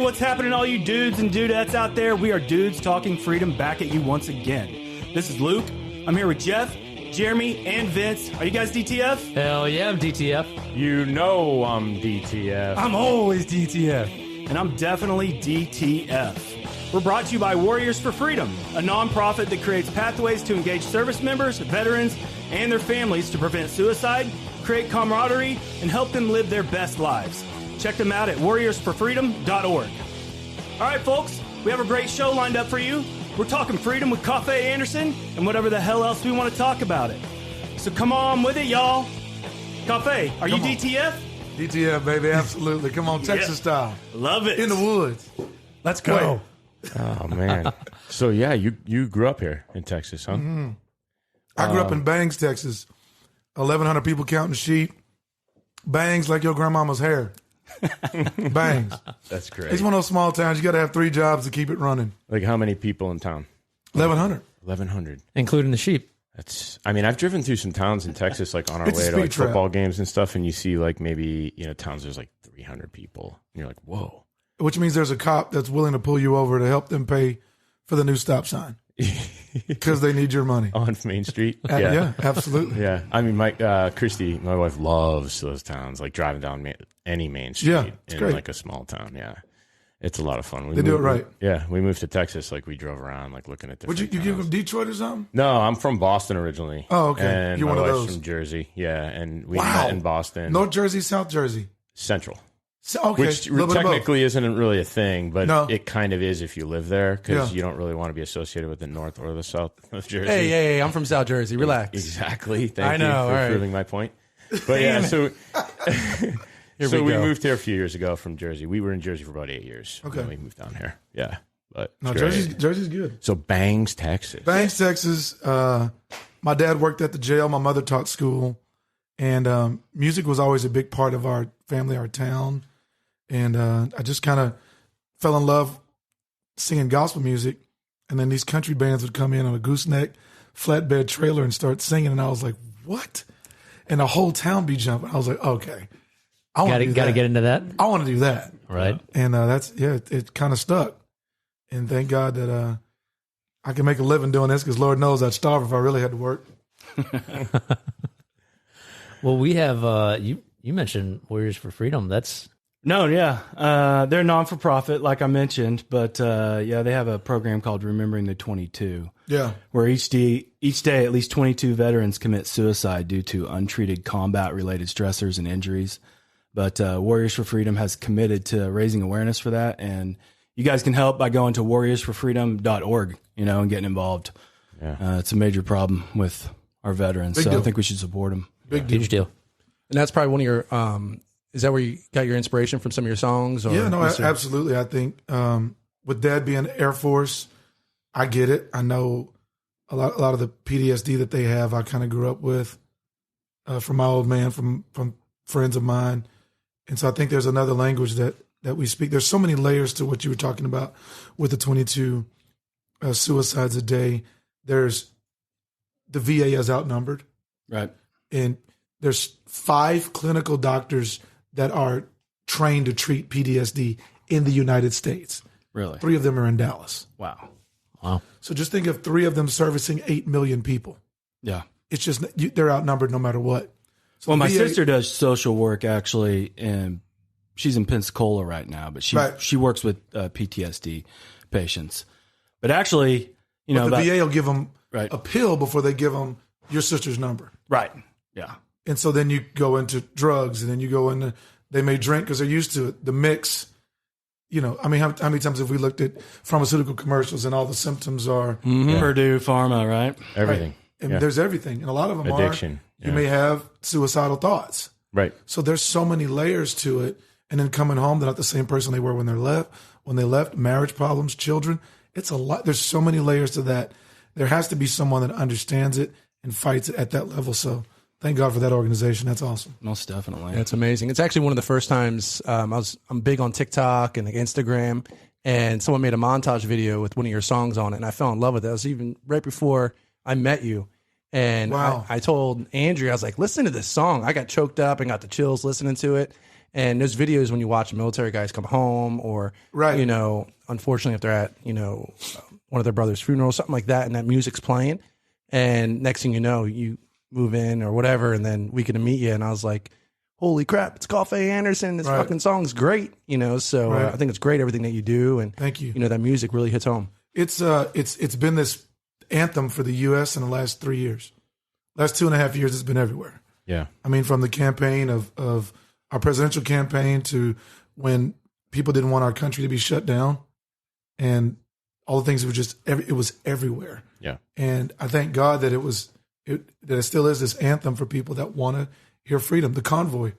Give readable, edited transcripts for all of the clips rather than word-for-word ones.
what's happening, all you dudes and dudettes out there? We are Dudes Talking Freedom back at you once again. This is Luke. I'm here with Jeff, Jeremy, and Vince. Are you guys DTF? Hell yeah, I'm DTF. You know I'm DTF. I'm always DTF. And I'm definitely DTF. We're brought to you by Warriors for Freedom, a nonprofit that creates pathways to engage service members, veterans, and their families to prevent suicide, create camaraderie, and help them live their best lives. Check them out at warriorsforfreedom.org. All right, folks, we have a great show lined up for you. We're talking freedom with Coffey Anderson and whatever the hell else we want to talk about it. So come on with it, y'all. Coffey, are you DTF? DTF, baby, absolutely. Come on, Texas style. Love it. In the woods. Let's go. Oh, man. So, yeah, you grew up here in Texas, huh? Mm-hmm. I grew up in Bangs, Texas. 1,100 people counting sheep. Bangs like your grandmama's hair. Bangs. That's great. It's one of those small towns. You got to have 3 jobs to keep it running. Like how many people in town? 1,100. 1,100. Including the sheep. I've driven through some towns in Texas, like on our way to like football games and stuff, and you see like maybe, towns there's like 300 people. And you're like, whoa. Which means there's a cop that's willing to pull you over to help them pay for the new stop sign. Because they need your money. On Main Street? Yeah, absolutely. Yeah. I mean, Christy, my wife, loves those towns, like driving down any Main Street in great. Like a small town. Yeah. It's a lot of fun. They do it right. We moved to Texas. Like we drove around, like looking at different Would you give them Detroit or something? No, I'm from Boston originally. Oh, okay. And You're my one of wife's those. from Jersey. Yeah. And we met in Boston. North Jersey, South Jersey? Central. Okay. Which technically isn't really a thing, but it kind of is if you live there because you don't really want to be be the north or the south of Jersey. Hey, I'm from South Jersey. Relax. Exactly. Thank you for proving my point. But yeah, so we moved here a few years ago from Jersey. We were in Jersey for about 8 years. Okay. Then we moved down here. Yeah. But no, Jersey's good. So Bangs, Texas. Bangs, Texas. My dad worked at the jail. My mother taught school. And music was always a big part of our family, our town. And I just kind of fell in love singing gospel music. And then these country bands would come in on a gooseneck flatbed trailer and start singing. And I was like, what? And the whole town be jumping. I was like, okay. I want to do that. Got to get into that? I want to do that. Right. And it kind of stuck. And thank God that I can make a living doing this because Lord knows I'd starve if I really had to work. Well, we have, you mentioned Warriors for Freedom. They're non-for-profit, like I mentioned, but they have a program called Remembering the 22. Yeah, where each day at least 22 veterans commit suicide due to untreated combat-related stressors and injuries. But Warriors for Freedom has committed to raising awareness for that, and you guys can help by going to warriorsforfreedom.org, and getting involved. Yeah, it's a major problem with our veterans, I think we should support them. Huge deal. And that's probably one of your. Is that where you got your inspiration from some of your songs? Or absolutely. I think with Dad being Air Force, I get it. I know a lot of the PTSD that they have. I kind of grew up with from my old man, from friends of mine, and so I think there's another language that we speak. There's so many layers to what you were talking about with the 22 suicides a day. There's the VA is outnumbered, right? And there's 5 clinical doctors that are trained to treat PTSD in the United States. Really? 3 of them are in Dallas. Wow. So just think of 3 of them servicing 8 million people. Yeah. It's just, they're outnumbered no matter what. So my sister does social work actually, and she's in Pensacola right now, but she works with PTSD patients. But actually, the VA will give them a pill before they give them your sister's number. Right. Yeah. And so then you go into drugs, and then you go into, they may drink because they're used to it. The mix, how many times have we looked at pharmaceutical commercials and all the symptoms are Purdue Pharma, right? Everything. Right. And there's everything. And a lot of them addiction. You may have suicidal thoughts. Right. So there's so many layers to it. And then coming home, they're not the same person they were when they left, marriage problems, children. It's a lot. There's so many layers to that. There has to be someone that understands it and fights it at that level. So thank God for that organization. That's awesome. Most definitely. That's amazing. It's actually one of the first times I'm big on TikTok and Instagram, and someone made a montage video with one of your songs on it, and I fell in love with it. It was even right before I met you. And I told Andrew, I was like, listen to this song. I got choked up and got the chills listening to it. And there's videos when you watch military guys come home, or you know, unfortunately, if they're at one of their brother's funeral, something like that, and that music's playing, and next thing you know, you move in or whatever, and then we get to meet you, and I was like, holy crap, it's Coffey Anderson. This fucking song's great, you know. So I think it's great everything that you do, and thank you. You know, that music really hits home. It's been this anthem for the U.S. in the last 3 years. Last 2.5 years, it's been everywhere. Yeah, I mean, from the campaign of our presidential campaign to when people didn't want our country to be shut down, and all the things it was everywhere. Yeah, and I thank God that that it still is this anthem for people that want to hear freedom. The convoy,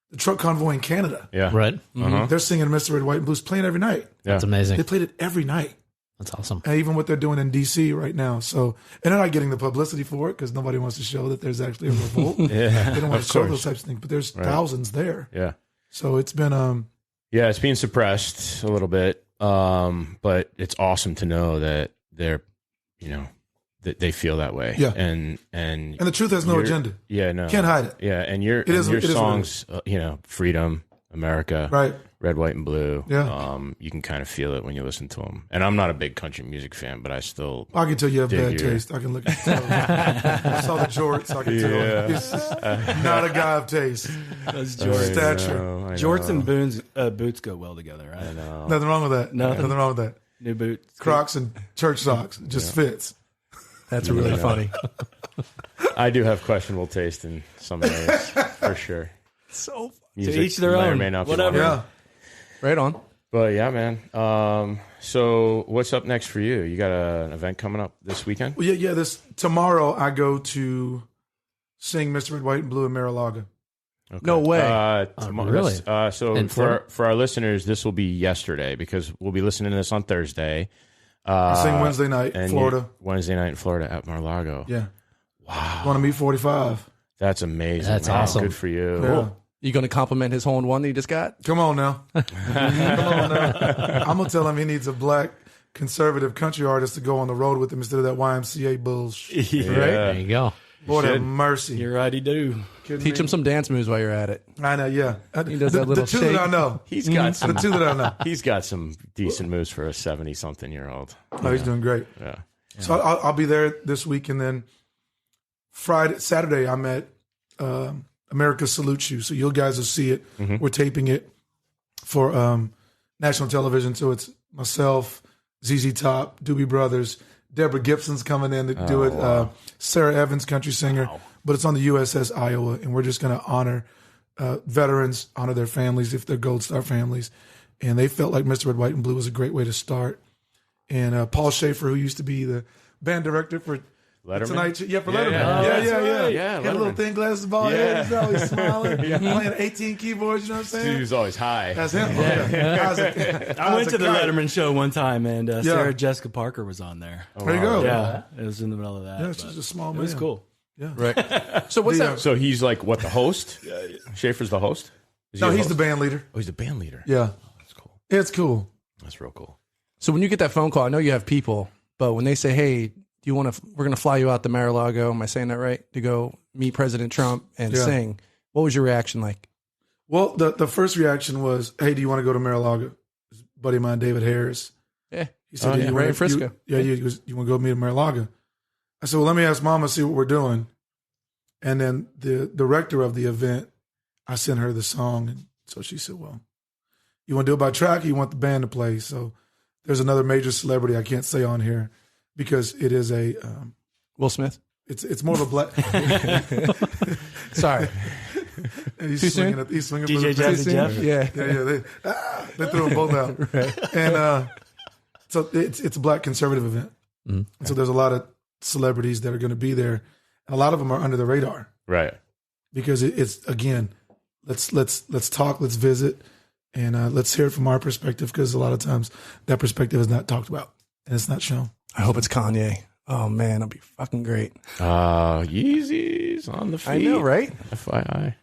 the truck convoy in Canada. Yeah, right. They're singing "Mr. Red, White, and Blue's" playing every night. Yeah. That's amazing. They played it every night. That's awesome. And even what they're doing in D.C. right now. So, and they're not getting the publicity for it because nobody wants to show that there's actually a revolt. They don't want to show those types of things, but there's thousands there. Yeah. So it's been it's being suppressed a little bit, but it's awesome to know that they're, you know, that they feel that way. Yeah. And the truth has no agenda. Yeah, no. Can't hide it. Yeah, and your songs, you know, freedom, America, right, red, white, and blue. Yeah. You can kind of feel it when you listen to them. And I'm not a big country music fan, but I still. I can tell you have bad taste. I can look at you. I saw the jorts. I can tell. He's not a guy of taste. That's jorts. Stature. Jorts and boots go well together, right? I know. Nothing wrong with that. Nothing wrong with that. New boots, Crocs and church socks. It just fits. That's really funny. I do have questionable taste in some areas, for sure. So music to each their own. may not be Whatever. one. Yeah. Right on. But yeah, man. So what's up next for you? You got an event coming up this weekend? Well, yeah. Tomorrow I go to sing "Mr. Red, White, and Blue" in Mar-a-Lago. Okay. No way. Really? So In Florida? for our listeners, this will be yesterday because we'll be listening to this on Thursday. I sing Wednesday night, and Florida. Wednesday night in Florida at Mar-a-Lago. Yeah. Wow. Want to meet 45? That's amazing. That's man. awesome. Good for you. Yeah. You going to compliment his hole in one that he just got? Come on now. I'm gonna tell him he needs a black conservative country artist to go on the road with him instead of that YMCA bullshit. Yeah. Right? There you go. Lord have mercy. You're right, he do. Teach him some dance moves while you're at it. I know, yeah. He does that little the two shake. that I know. He's got some. The two that I know. He's got some decent moves for a 70-something-year-old. Oh, he's doing great. Yeah. So I'll be there this week, and then Saturday, I'm at America Salutes You. So you guys will see it. Mm-hmm. We're taping it for national television. So it's myself, ZZ Top, Doobie Brothers, Deborah Gibson's coming in to do it. Wow. Sarah Evans, country singer. But it's on the USS Iowa, and we're just going to honor veterans, honor their families if they're Gold Star families. And they felt like Mr. Red, White, and Blue was a great way to start. And Paul Schaefer, who used to be the band director for Letterman? Tonight, yeah, for Letterman. Yeah, He had a little thin glasses, bald head. He's always smiling, playing 18 keyboards. You know what I'm saying? He was always high. That's him. Yeah. I went to the Letterman show one time, and Sarah Jessica Parker was on there. There you go. Yeah, it was in the middle of that. Yeah, she's a small man. It was cool. Yeah. Right. So what's that? So he's like what, the host? Schaefer's the host? Is he No, a he's host? the band leader. Oh, he's the band leader. Yeah. That's cool. It's cool. That's real cool. So when you get that phone call, I know you have people, but when they say, "Hey, do you want to? We're going to fly you out to Mar-a-Lago." Am I saying that right? To go meet President Trump and sing. What was your reaction like? Well, the first reaction was, "Hey, do you want to go to Mar-a-Lago?" His buddy of mine, David Harris. Yeah. He said, right in Frisco. He goes, "You want to go meet at Mar-a-Lago?" I said, "Well, let me ask Mama, see what we're doing." And then the director of the event, I sent her the song, and so she said, "Well, you want to do it by track, or you want the band to play?" So there's another major celebrity I can't say on here because it is a Will Smith. It's more of a black. Sorry. He's Too swinging. soon? He's swinging. DJ for the Jazzy Jeff? Yeah. They threw them both out. Right. And so it's a black conservative event. Mm-hmm. And so there's a lot of celebrities that are going to be there, and a lot of them are under the radar Right. because it's again, let's talk, let's visit, and let's hear it from our perspective because a lot of times that perspective is not talked about and it's not shown. I hope it's Kanye. Oh man, that'll be fucking great. Yeezys on the feet. I know, right? FYI.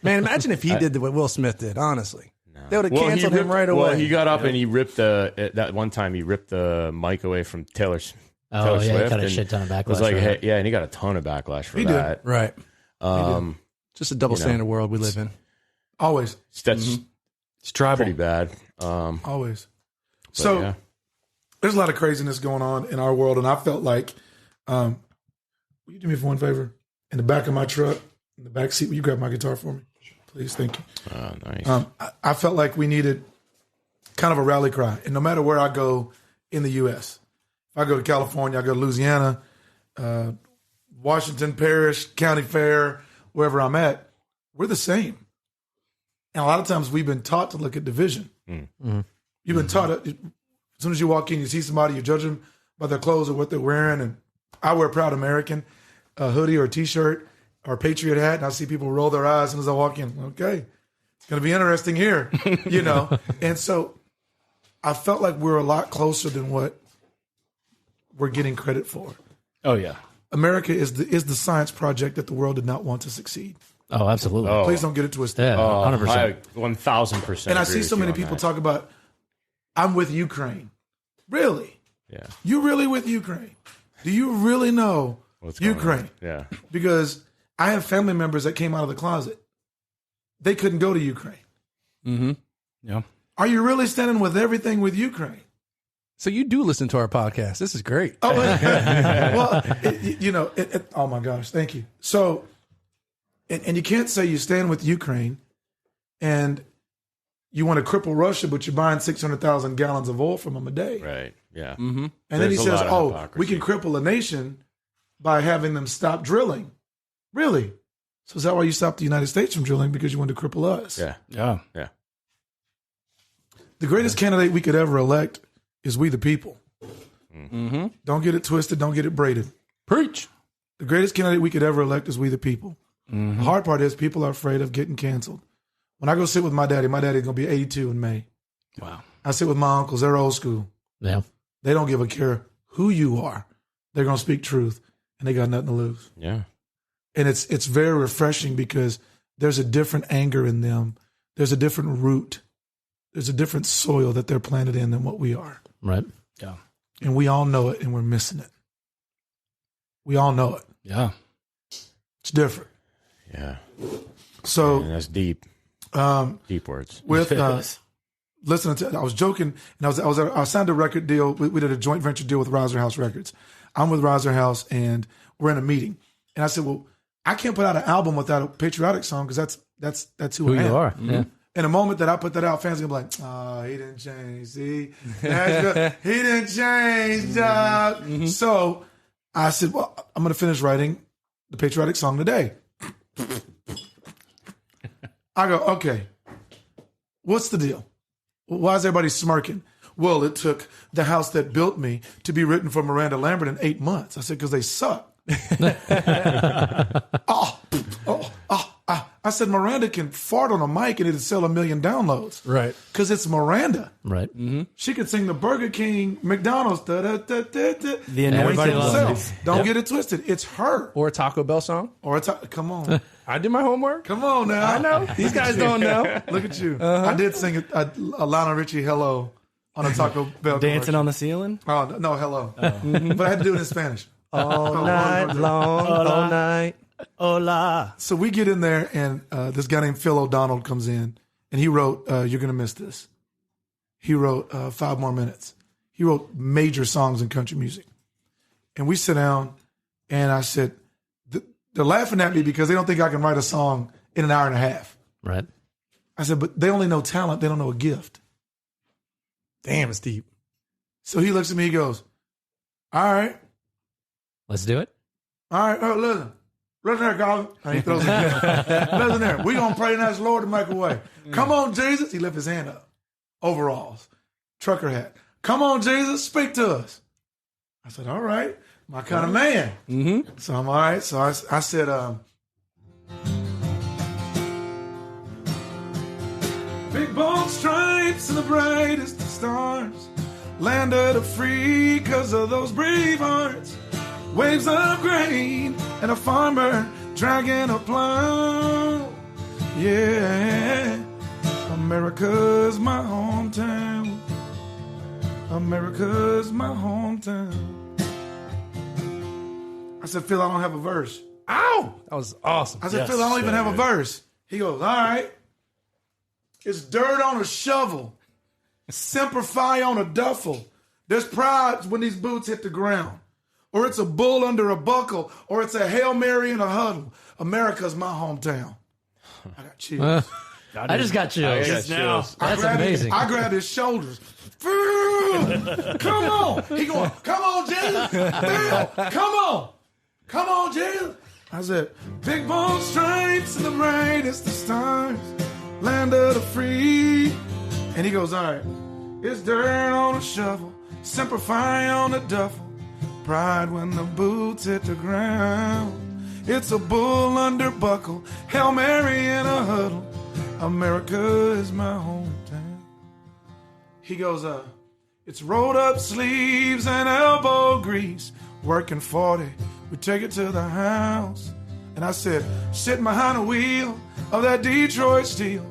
Man, imagine if he did what Will Smith did. Honestly, they would have Well, canceled him right away. Well, he got up and he ripped that one time he ripped the mic away from Taylor Swift. Oh, yeah, he got a shit ton of backlash. Was like, for that. hey, and he got a ton of backlash for He did. that. Right. Just a double You know. standard world we live in. Always. That's It's tribal. Pretty bad. Always. So yeah. There's a lot of craziness going on in our world, and I felt like, will you do me for one favor? In the back of my truck, in the back seat, will you grab my guitar for me? Please, thank you. Oh, nice. I felt like we needed kind of a rally cry. And no matter where I go in the U.S., if I go to California, I go to Louisiana, Washington Parish, County Fair, wherever I'm at, we're the same. And a lot of times we've been taught to look at division. Mm-hmm. You've been taught, as soon as you walk in, you see somebody, you judge them by their clothes or what they're wearing. And I wear Proud American, a hoodie or a T-shirt or a Patriot hat, and I see people roll their eyes as soon as I walk in. Okay, it's going to be interesting here, you know. And so I felt like we're a lot closer than what we're getting credit for. Oh, yeah. America is the science project that the world did not want to succeed. Oh, absolutely. Oh. Please don't get it twisted. Yeah, 100%. 1,000%. And I see so many people talk about, I'm with Ukraine. Really? Yeah. You really with Ukraine? Do you really know What's going Ukraine? on? Yeah. Because I have family members that came out of the closet. They couldn't go to Ukraine. Mm-hmm. Yeah. Are you really standing with everything with Ukraine? So you do listen to our podcast. This is great. Oh, well, oh my gosh, thank you. So, and you can't say you stand with Ukraine and you want to cripple Russia, but you're buying 600,000 gallons of oil from them a day. Right. Yeah. Mm-hmm. And then he says, we can cripple a nation by having them stop drilling. Really? So is that why you stopped the United States from drilling? Because you wanted to cripple us? Yeah. Yeah. Yeah. The greatest candidate we could ever elect is we the people. Mm-hmm. Don't get it twisted. Don't get it braided. Preach. The greatest candidate we could ever elect is we the people. Mm-hmm. The hard part is people are afraid of getting canceled. When I go sit with my daddy's going to be 82 in May. Wow. I sit with my uncles. They're old school. Yeah. They don't give a care who you are. They're going to speak truth, and they got nothing to lose. Yeah. And it's very refreshing because there's a different anger in them. There's a different root. There's a different soil that they're planted in than what we are. Right. Yeah. And we all know it, and we're missing it. We all know it. Yeah. It's different. Yeah. So that's deep. Deep words. With listening to, I was joking, and I signed a record deal. We did a joint venture deal with Riser House Records. I'm with Riser House, and we're in a meeting. And I said, "Well, I can't put out an album without a patriotic song because that's who I am." You are. Mm-hmm. Yeah. In the moment that I put that out, fans are gonna be like, "Oh, he didn't change. See, he didn't change." Mm-hmm. So I said, "Well, I'm gonna finish writing the patriotic song today." I go, "Okay, what's the deal? Why is everybody smirking?" Well, it took The House That Built Me to be written for Miranda Lambert in 8 months. I said, because they suck. I said, Miranda can fart on a mic and it'd sell 1 million downloads. Right. Because it's Miranda. Right. Mm-hmm. She could sing the Burger King, McDonald's. The Everybody loves it. Don't get it twisted. It's her. Or a Taco Bell song. Come on. I did my homework. Come on now. I know. These guys don't know. Look at you. I did sing a Lionel Richie Hello on a Taco Bell Dancing on the ceiling? Oh, no, hello. But I had to do it in Spanish. All night long, all night. Hola. So we get in there, and this guy named Phil O'Donnell comes in, and he wrote, You're Going to Miss This. He wrote 5 More Minutes. He wrote major songs in country music. And we sit down, and I said, they're laughing at me because they don't think I can write a song in an hour and a half. Right. I said, but they only know talent. They don't know a gift. Damn, it's deep. So he looks at me, he goes, all right. Let's do it. All right, listen. Listen there, Colin. And he throws it in. Listen there. We're going to pray and ask the Lord to make a way. Come on, Jesus. He lifted his hand up. Overalls. Trucker hat. Come on, Jesus. Speak to us. I said, all right. My kind of man. Mm-hmm. So I'm all right. So I said, big bone stripes and the brightest of stars. Land of the free because of those brave hearts. Waves of grain and a farmer dragging a plow. Yeah, America's my hometown. America's my hometown. I said, Phil, I don't have a verse. Ow! That was awesome. I said, Phil, I don't even have a verse. He goes, all right. It's dirt on a shovel. Semper Fi on a duffel. There's pride when these boots hit the ground. Or it's a bull under a buckle. Or it's a Hail Mary in a huddle. America's my hometown. I got chills. I just got chills. Chills. That's amazing. I grabbed his shoulders. Come on. He going, come on, Jesus. Bill, come on. Come on, Jesus. I said, big bone stripes in the brightest of stars, land of the free. And he goes, all right, it's dirt on a shovel, Semper Fi on a duffel, pride when the boots hit the ground. It's a bull under buckle, Hail Mary in a huddle, America is my hometown. He goes, it's rolled up sleeves and elbow grease, working 40, we take it to the house. And I said, sitting behind the wheel of that Detroit steel,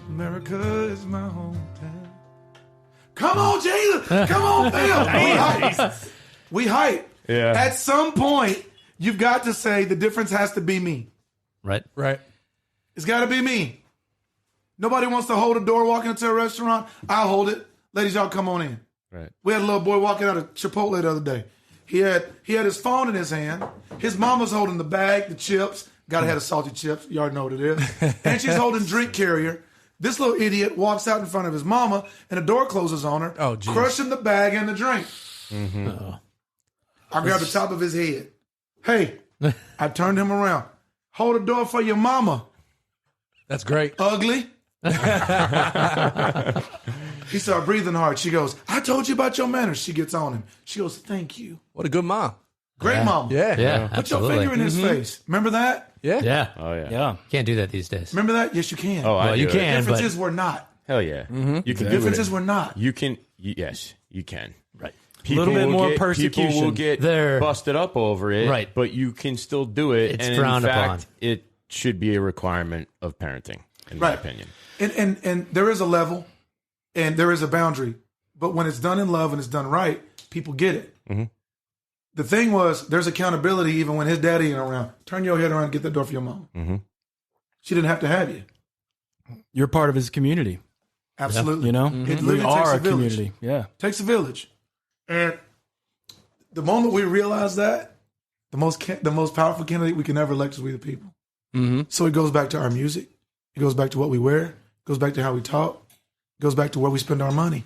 America is my hometown. Come on, Jesus. Come on, Phil. We hype. Yeah. At some point, you've got to say the difference has to be me. Right. It's got to be me. Nobody wants to hold a door walking into a restaurant. I'll hold it. Ladies, y'all come on in. Right. We had a little boy walking out of Chipotle the other day. He had his phone in his hand. His mama's holding the bag, the chips. Gotta have the salty chips. You already know what it is. And she's holding drink carrier. This little idiot walks out in front of his mama, and the door closes on her, crushing the bag and the drink. Mm-hmm. I grabbed the top of his head. Hey, I turned him around. Hold the door for your mama. That's great. Ugly. He started breathing hard. She goes, I told you about your manners. She gets on him. She goes, thank you. What a good mom. Great mama. Yeah. Put your finger in his face. Remember that? Yeah. Oh, yeah. Yeah. Can't do that these days. Remember that? Yes, you can. Oh, Well, you do it. can, Difference but is we're not. Hell yeah. You can do Difference it. is we're not. You can. Yes, you can. right. People Little bit will more get, persecution. People will get They're- busted up over it, Right. but you can still do it. It's and frowned in upon. fact, it should be a requirement of parenting, in my Right. opinion. And there is a level and there is a boundary. But when it's done in love and it's done right, people get it. Mm-hmm. The thing was, there's accountability even when his daddy ain't around. Turn your head around and get that door for your mom. Mm-hmm. She didn't have to have you. You're part of his community. Absolutely. You know, It we literally are takes a a village. community. Yeah. Takes a village. And the moment we realize that, the most powerful candidate we can ever elect is we the people. Mm-hmm. So it goes back to our music. It goes back to what we wear. It goes back to how we talk. It goes back to where we spend our money.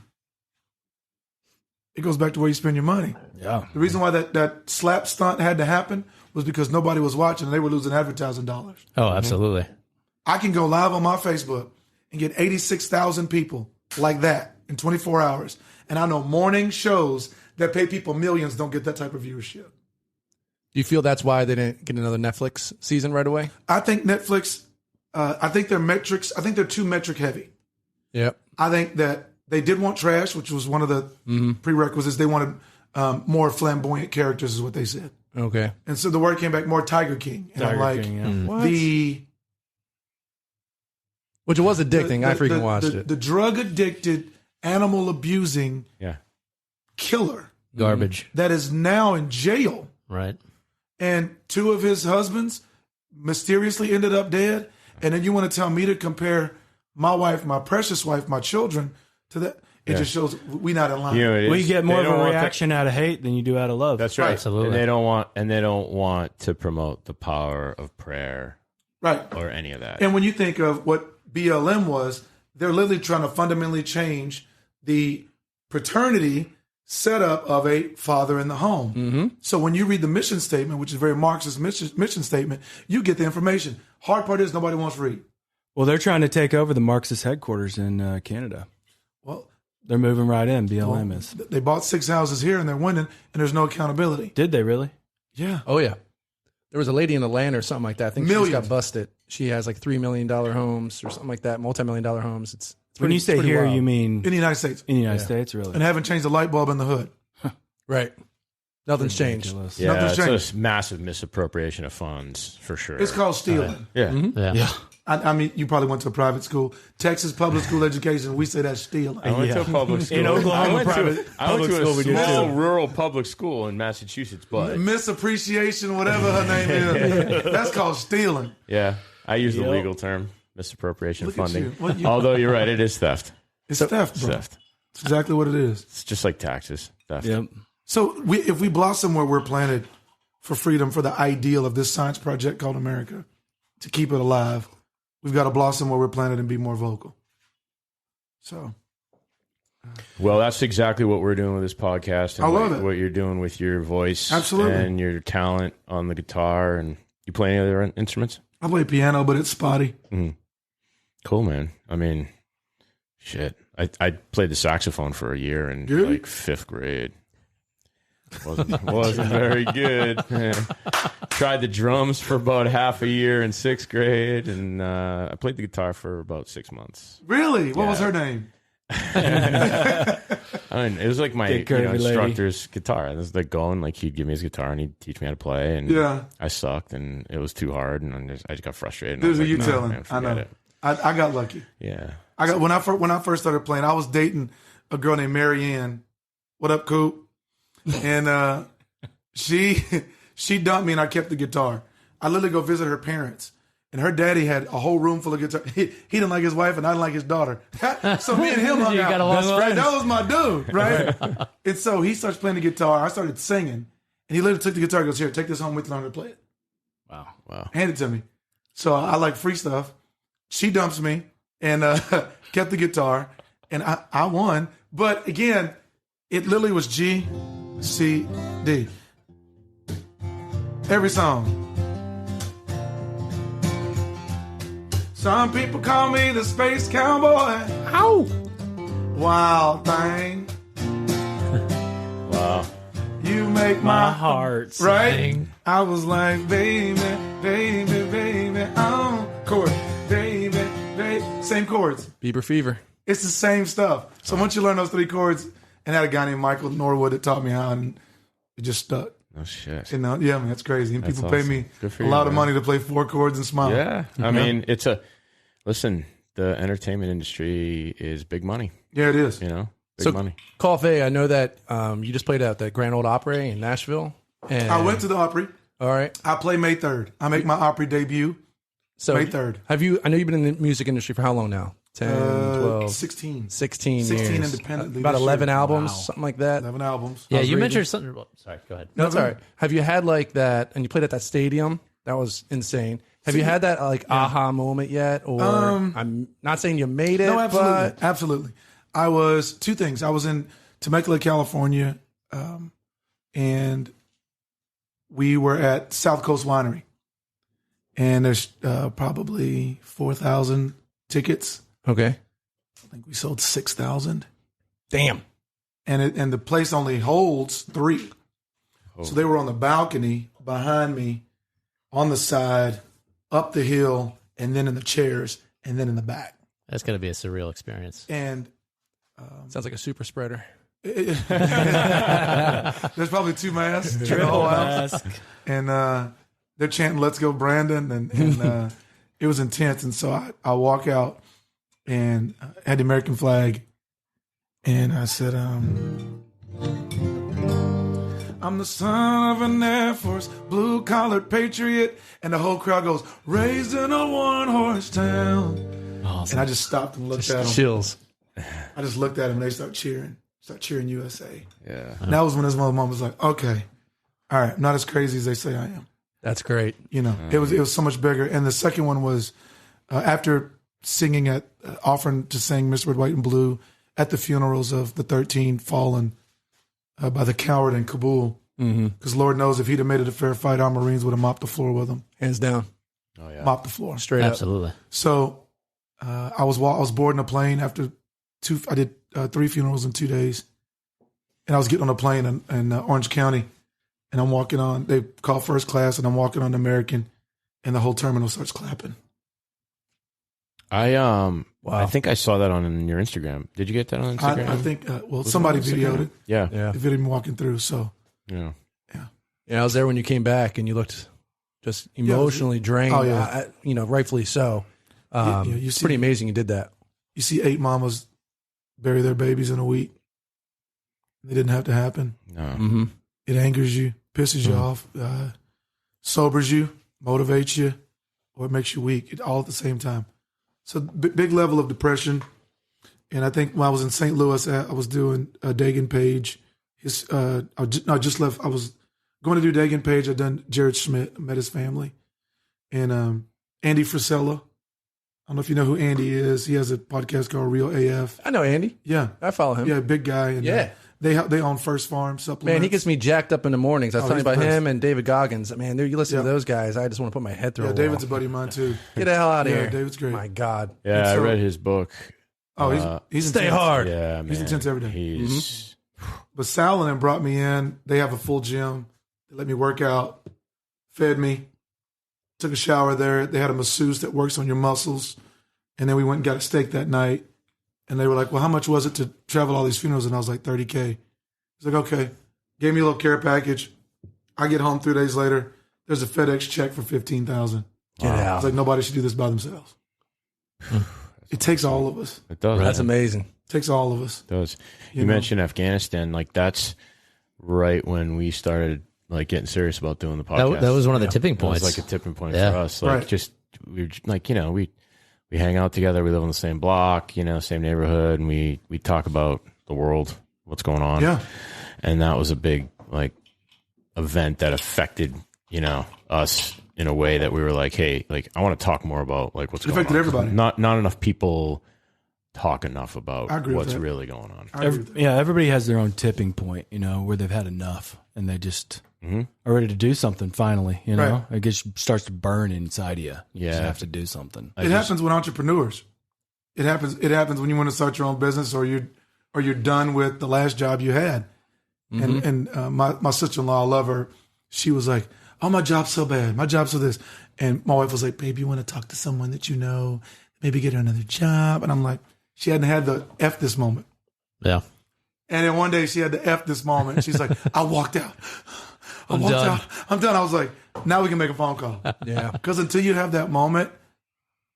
It goes back to where you spend your money. Yeah. The reason why that slap stunt had to happen was because nobody was watching and they were losing advertising dollars. Oh, absolutely. I can go live on my Facebook and get 86,000 people like that in 24 hours. And I know morning shows that pay people millions don't get that type of viewership. Do you feel that's why they didn't get another Netflix season right away? I think Netflix, I think their metrics, I think they're too metric heavy. Yep. I think that they did want trash, which was one of the prerequisites. They wanted more flamboyant characters, is what they said. Okay. And so the word came back more Tiger King. And I'm like, King, yeah. Which was addicting. I freaking watched it. The drug addicted, animal abusing killer Garbage. that is now in jail. Right. And two of his husbands mysteriously ended up dead. And then you want to tell me to compare my wife, my precious wife, my children to that? It just shows we not in line. You know, We get more they of don't a want reaction out of hate than you do out of love. That's right. Absolutely. And they don't want to promote the power of prayer, Right. or any of that. And when you think of what BLM was, they're literally trying to fundamentally change the paternity setup of a father in the home. Mm-hmm. So when you read the mission statement, which is a very Marxist mission statement, you get the information. Hard part is nobody wants to read. Well, they're trying to take over the Marxist headquarters in Canada. Well, They're moving right in. BLM is. they bought 6 houses here and they're winning, and there's no accountability. Did they really? Yeah. Oh, yeah. There was a lady in Atlanta or something like that. I think she just got busted. She has like $3 million homes or something like that, multi-million-dollar homes. It's When you say pretty here, wild. you mean In the United States. in the United States, really? And haven't changed the light bulb in the hood. Right. Nothing's changed. Ridiculous. yeah, nothing's it's changed. a massive misappropriation of funds for sure. It's called stealing. yeah. Yeah. I mean, you probably went to a private school. Texas public school education, we say that's stealing. I went to a public school. In Oklahoma, I went public to school, we a do small too. rural public school in Massachusetts, but Misappreciation, whatever her name is. That's called stealing. yeah, I use the legal term. misappropriation Look funding. you. Although you're right, it is theft. It's theft, bro. Theft. It's exactly what it is. It's just like taxes. Theft. Yep. So if we blossom where we're planted for freedom, for the ideal of this science project called America, to keep it alive, we've got to blossom where we're planted and be more vocal. So. Well, that's exactly what we're doing with this podcast. And I love it. What you're doing with your voice. Absolutely. And your talent on the guitar. And you play any other instruments? I play piano, but it's spotty. Mm-hmm. Cool, man. I mean, shit. I played the saxophone for a year in like 5th grade. Wasn't very good. Tried the drums for about half a year in 6th grade, and I played the guitar for about 6 months. Really? What was her name? I mean, it was like my instructor's guitar. It was like going, like he'd give me his guitar and he'd teach me how to play, and I sucked, and it was too hard, and I just got frustrated. There's a you telling. I know. I got lucky. Yeah. When I first started playing, I was dating a girl named Mary Ann. What up, Coop? And she dumped me, and I kept the guitar. I literally go visit her parents, and her daddy had a whole room full of guitar. He didn't like his wife, and I didn't like his daughter. So me and him hung out. Right? That was my dude, right? And so he starts playing the guitar. I started singing, and he literally took the guitar and goes, "Here, take this home with you, learn to play it." Wow. Hand it to me. So I like free stuff. She dumps me and kept the guitar, and I won. But again, it literally was G, C, D. Every song. Some people call me the space cowboy. Ow! Wild thing. Wow. You make my heart sing. Right? I was like, baby, baby, baby, oh. Chord. Baby, baby. Same chords. Bieber fever. It's the same stuff. So once you learn those 3 chords, and I had a guy named Michael Norwood that taught me how, and it just stuck. Oh, shit. You know, yeah, man, that's crazy. And people awesome. pay me a lot of money to play 4 chords and smile. Yeah. I mean, listen, the entertainment industry is big money. Yeah, it is. You know, big money. Coffey, I know that you just played at the Grand Ole Opry in Nashville. And I went to the Opry. All right. I play May 3rd. I make my Opry debut May 3rd. I know you've been in the music industry for how long now? 10, 12? 16. 16 years. 16 independently. About 11 albums, something like that. 11 albums. Yeah, you mentioned something. Sorry, go ahead. No, it's all right. Have you had like that, and you played at that stadium? That was insane. Have you had that like aha moment yet? Or I'm not saying you made it. No, absolutely. But... Absolutely. I was 2 things. I was in Temecula, California, and we were at South Coast Winery. And there's probably 4,000 tickets. Okay. I think we sold 6,000. Damn. And the place only holds 3. Oh. So they were on the balcony behind me, on the side, up the hill, and then in the chairs, and then in the back. That's going to be a surreal experience. And sounds like a super spreader. There's probably 2 masks. And they're chanting, "Let's go, Brandon." And it was intense. And so I walk out and had the American flag. And I said, I'm the son of an Air Force, blue-collared patriot. And the whole crowd goes, raised in a 1-horse town. Awesome. And I just stopped and looked at them. Chills. I just looked at them and they start cheering USA. Yeah. And that was when his mom was like, okay, all right, I'm not as crazy as they say I am. That's great. You know, it was so much bigger. And the second one was after singing offering to sing Mr. Red, White, and Blue at the funerals of the 13 fallen by the coward in Kabul. Because Lord knows if he'd have made it a fair fight, our Marines would have mopped the floor with him. Hands down. Oh, yeah. Mopped the floor. Straight Absolutely. up. So I was boarding a plane after I did 3 funerals in 2 days. And I was getting on a plane in Orange County. And I'm walking on, they call first class, and I'm walking on American, and the whole terminal starts clapping. I think I saw that on your Instagram. Did you get that on Instagram? I think, somebody videoed it. Yeah. The video me walking through, so. Yeah. I was there when you came back, and you looked just emotionally drained. Oh, yeah. Rightfully so. It's pretty amazing you did that. You see 8 mamas bury their babies in a week. They didn't have to happen. No. Mm-hmm. It angers you, pisses you off, sobers you, motivates you, or it makes you weak, all at the same time. So big level of depression. And I think when I was in St. Louis, I was doing Dagan Page. I just left. I was going to do Dagan Page. I'd done Jared Schmidt, met his family. And Andy Frisella. I don't know if you know who Andy is. He has a podcast called Real AF. I know Andy. Yeah. I follow him. Yeah, big guy. And, they own First Farm supplements. Man, he gets me jacked up in the mornings. I was telling you about him and David Goggins. Man, you listen to those guys, I just want to put my head through a wall. David's a buddy of mine, too. Get the hell out of here. David's great. My God. Yeah, I read his book. Oh, he's Stay intense. hard. Yeah, man. He's intense every day. He's... But Sal and them brought me in. They have a full gym. They let me work out, fed me, took a shower there. They had a masseuse that works on your muscles. And then we went and got a steak that night. And they were like, well, how much was it to travel all these funerals? And I was like, $30K. He's like, okay. Gave me a little care package. I get home 3 days later. There's a FedEx check for $15,000. Get out. It's like nobody should do this by themselves. It takes all of us. It does. That's amazing. It takes all of us. It does. You mentioned Afghanistan. Like, that's right when we started like getting serious about doing the podcast. That was one of the tipping points. It was like a tipping point for us. Like, just we were like, we hang out together. We live on the same block, same neighborhood, and we talk about the world, what's going on. Yeah. And that was a big like event that affected, us in a way that we were like, hey, like I want to talk more about like what's going on. It affected everybody. Not enough people talk enough about what's really going on. Everybody has their own tipping point, where they've had enough and they just are ready to do something finally, Right. It starts to burn inside of you. You just Yeah. have to do something. It happens with entrepreneurs. It happens when you want to start your own business or you're done with the last job you had. And my sister-in-law, I love her. She was like, oh, my job's so bad. My job's so this. And my wife was like, babe, you want to talk to someone that you know, maybe get her another job. And I'm like, she hadn't had the F this moment. Yeah. And then one day she had the F this moment. She's like, I walked out. I'm done. I was like, now we can make a phone call. Yeah. Because until you have that moment,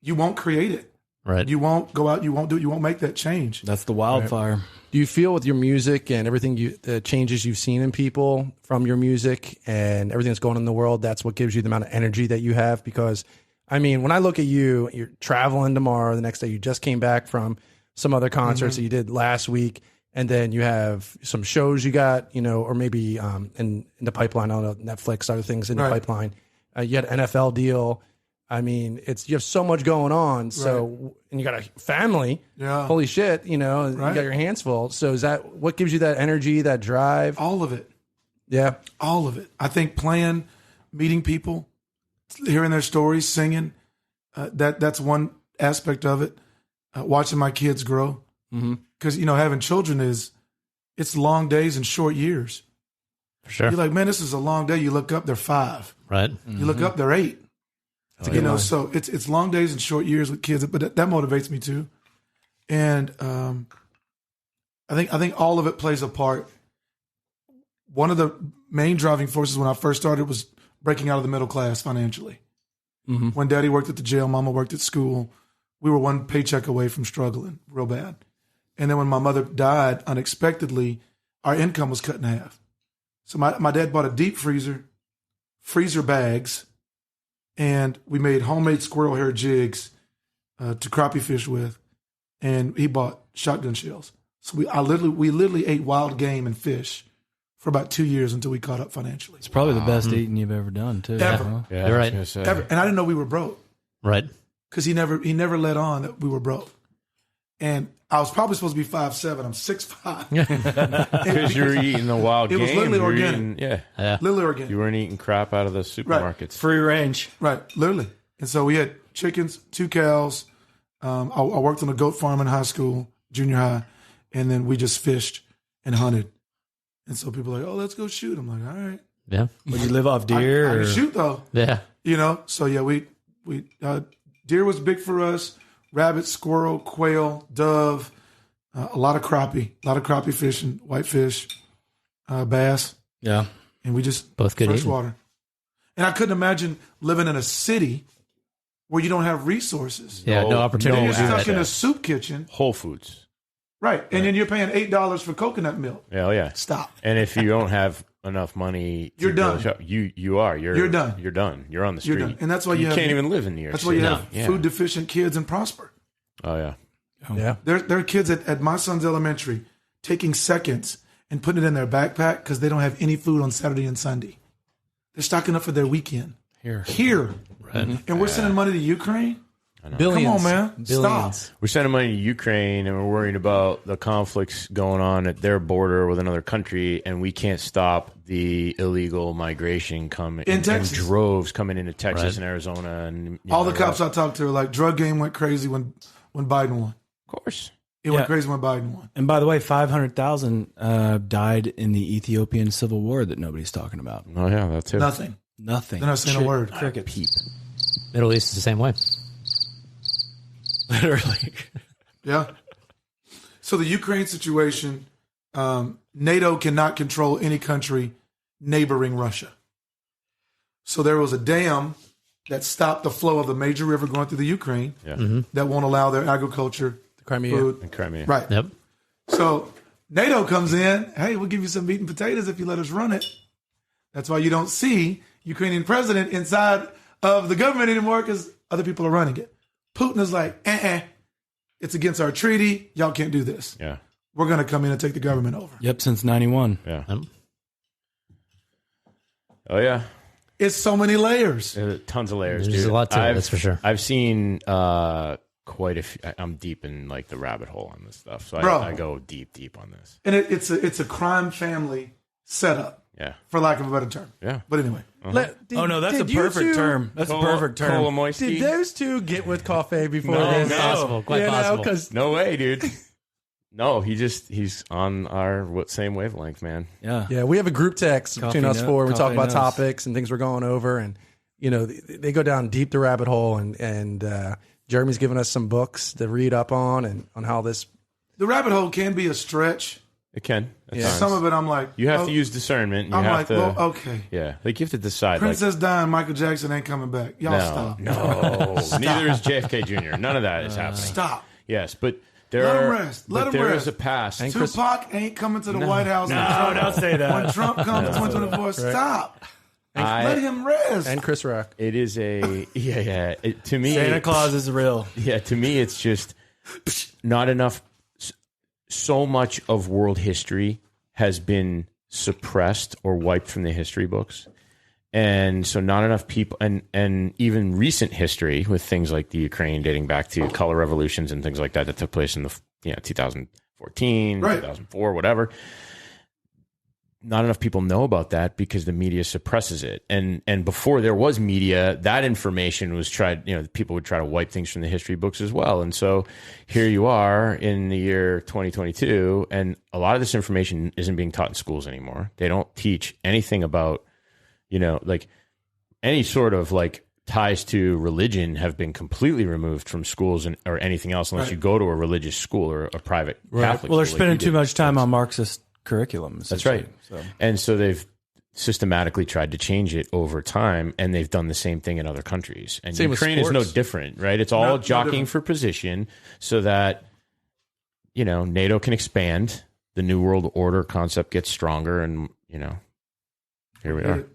you won't create it. Right. You won't go out. You won't do it. You won't make that change. That's the wildfire. Do you feel with your music and everything the changes you've seen in people from your music and everything that's going on in the world, that's what gives you the amount of energy that you have? Because, I mean, when I look at you, you're traveling tomorrow. The next day you just came back from some other concerts that you did last week. And then you have some shows you got, or maybe in the pipeline, I don't know, Netflix, other things in the pipeline. You had an NFL deal. I mean, you have so much going on. So, and you got a family. Yeah. Holy shit, you got your hands full. So is that what gives you that energy, that drive? All of it. Yeah. All of it. I think playing, meeting people, hearing their stories, singing, that's one aspect of it. Watching my kids grow. Because, having children it's long days and short years. For sure. You're like, man, this is a long day. You look up, they're 5. Right. You look up, they're 8. So it's long days and short years with kids, but that motivates me too. And I think all of it plays a part. One of the main driving forces when I first started was breaking out of the middle class financially. When Daddy worked at the jail, Mama worked at school, we were one paycheck away from struggling real bad. And then when my mother died unexpectedly, our income was cut in half. So my dad bought a deep freezer bags, and we made homemade squirrel hair jigs to crappie fish with, and he bought shotgun shells. So we literally ate wild game and fish for about 2 years until we caught up financially. It's probably the best eating you've ever done, too. Ever. Yeah, You're right. Ever. And I didn't know we were broke. Right. Because he never let on that we were broke. And I was probably supposed to be 5'7". I'm 6'5". Because you were eating the wild game. It was literally organic. Literally organic. You weren't eating crap out of the supermarkets. Free range. Right, literally. And so we had chickens, 2 cows. I worked on a goat farm in high school, junior high, and then we just fished and hunted. And so people are like, oh, let's go shoot. I'm like, all right. Yeah. Would you live off deer? I or? can shoot, though. Yeah. So yeah, we deer was big for us. Rabbit, squirrel, quail, dove, a lot of crappie fishing, whitefish, bass. Yeah. And we just both good freshwater. And I couldn't imagine living in a city where you don't have resources. Yeah, no opportunity You're to do stuck that. in a soup kitchen. Whole Foods. Right. And then you're paying $8 for coconut milk. Yeah, yeah. Stop. And if you don't have enough money, You're done. You're done. You're done. You're on the street. You're done. And that's why you you can't even live in New York. That's why you have food deficient kids and prosper. Oh, yeah. Yeah. There are kids at my son's elementary taking seconds and putting it in their backpack because they don't have any food on Saturday and Sunday. They're stocking up for their weekend. Here. Right. And we're sending money to Ukraine? Billions. Come on, man. Billions. Stop. We're sending money to Ukraine, and we're worried about the conflicts going on at their border with another country, and we can't stop the illegal migration coming in droves coming into Texas and Arizona. And all the cops I talked to are like, drug game went crazy when Biden won. Of course. It went crazy when Biden won. And by the way, 500,000 died in the Ethiopian civil war that nobody's talking about. Oh, yeah, that's it. Nothing. They're not saying a word. Cricket. Peep. Middle East is the same way. Literally. Yeah. So the Ukraine situation, NATO cannot control any country neighboring Russia. So there was a dam that stopped the flow of the major river going through the Ukraine that won't allow their agriculture, food. In Crimea. Right. Yep. So NATO comes in, hey, we'll give you some meat and potatoes if you let us run it. That's why you don't see Ukrainian president inside of the government anymore because other people are running it. Putin is like, it's against our treaty. Y'all can't do this. Yeah. We're going to come in and take the government over. Yep, since 91. Yeah. Oh, yeah. It's so many layers. Tons of layers, There's dude. a lot to it, that's for sure. I've seen quite a few. I'm deep in like the rabbit hole on this stuff. So I go deep on this. And it's a crime family setup. Yeah. For lack of a better term. Yeah. But anyway. That's a perfect term. That's a perfect term. Did those two get with Coffey before Quite this? possible. Quite possible. No way, dude. No, he's on our same wavelength, man. Yeah, we have a group text between us four. We talk about topics and things we're going over, and they go down deep the rabbit hole. And Jeremy's given us some books to read up on how this. The rabbit hole can be a stretch. It can. Some of it, I'm like, you have to use discernment. I'm like, well, okay. Yeah, like you have to decide. Princess Diana, Michael Jackson ain't coming back. Y'all stop. No, neither is JFK Jr. None of that is happening. Stop. Yes, but let him rest. Let him there rest. is a past. And Tupac ain't coming to the White House. No, don't say that. When Trump comes in 2024, stop. Let him rest. And Chris Rock. It is a to me, Santa Claus is real. Yeah, to me, it's just not enough. So much of world history has been suppressed or wiped from the history books. And so not enough people, and even recent history with things like the Ukraine dating back to color revolutions and things like that took place in the 2014, 2004, whatever. Not enough people know about that because the media suppresses it. And before there was media, that information was tried, people would try to wipe things from the history books as well. And so here you are in the year 2022, and a lot of this information isn't being taught in schools anymore. They don't teach anything about, like any sort of like ties to religion have been completely removed from schools or anything else unless you go to a religious school or a private Catholic Well, they're school spending too much time on Marxist curriculum. That's right. And so they've systematically tried to change it over time, and they've done the same thing in other countries. And Ukraine is no different, right? It's all jockeying for position so that, NATO can expand, the New World Order concept gets stronger, and, here we are.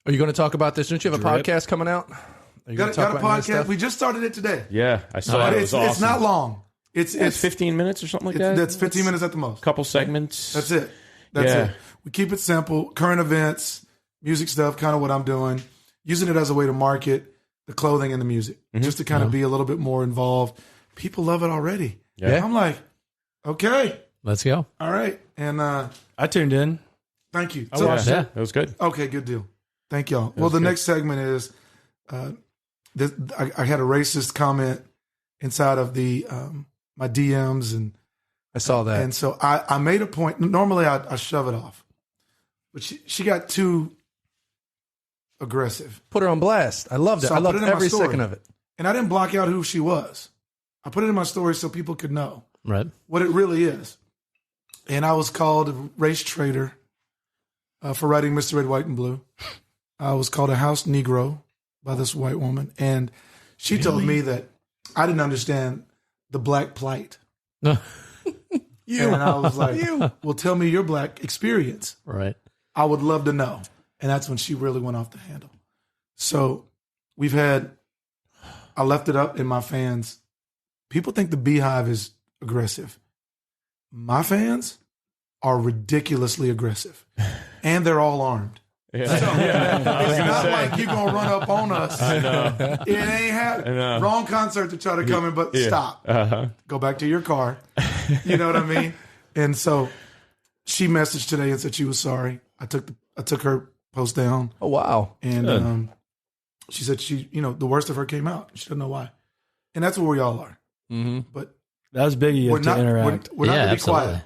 Are you going to talk about this? Don't you have a podcast coming out? Are you got a podcast. We just started it today. Yeah, I saw it. It was awesome. It's not long. It's 15 minutes or something like that. That's 15 minutes at the most. Couple segments. That's it. That's it. We keep it simple. Current events, music stuff, kind of what I'm doing. Using it as a way to market the clothing and the music, just to kind of be a little bit more involved. People love it already. Yeah. I'm like, okay. Let's go. All right. And I tuned in. Thank you. I watched it. It was good. Okay, good deal. Thank y'all. Well, the next segment is I had a racist comment inside of the my DMs, and I saw that. And so I made a point. Normally I shove it off, but she got too aggressive. Put her on blast. I loved it. So I loved every story, second of it. And I didn't block out who she was. I put it in my story so people could know what it really is. And I was called a race traitor for writing Mr. Red, White, and Blue. I was called a house Negro by this white woman. And she told me that I didn't understand the black plight. And I was like, well, tell me your black experience. Right. I would love to know. And that's when she really went off the handle. So I left it up in my fans' people think the Beehive is aggressive. My fans are ridiculously aggressive, and they're all armed. Yeah. So, it's not like you're going to run up on us. I know. It ain't happening. Wrong concert to try to come in, but stop. Go back to your car. You know what I mean? And so she messaged today and said she was sorry. I took her post down. Oh, wow. And she said the worst of her came out. She doesn't know why. And that's where we all are. Mm-hmm. But that was big of you to interact. We're not going to be quiet.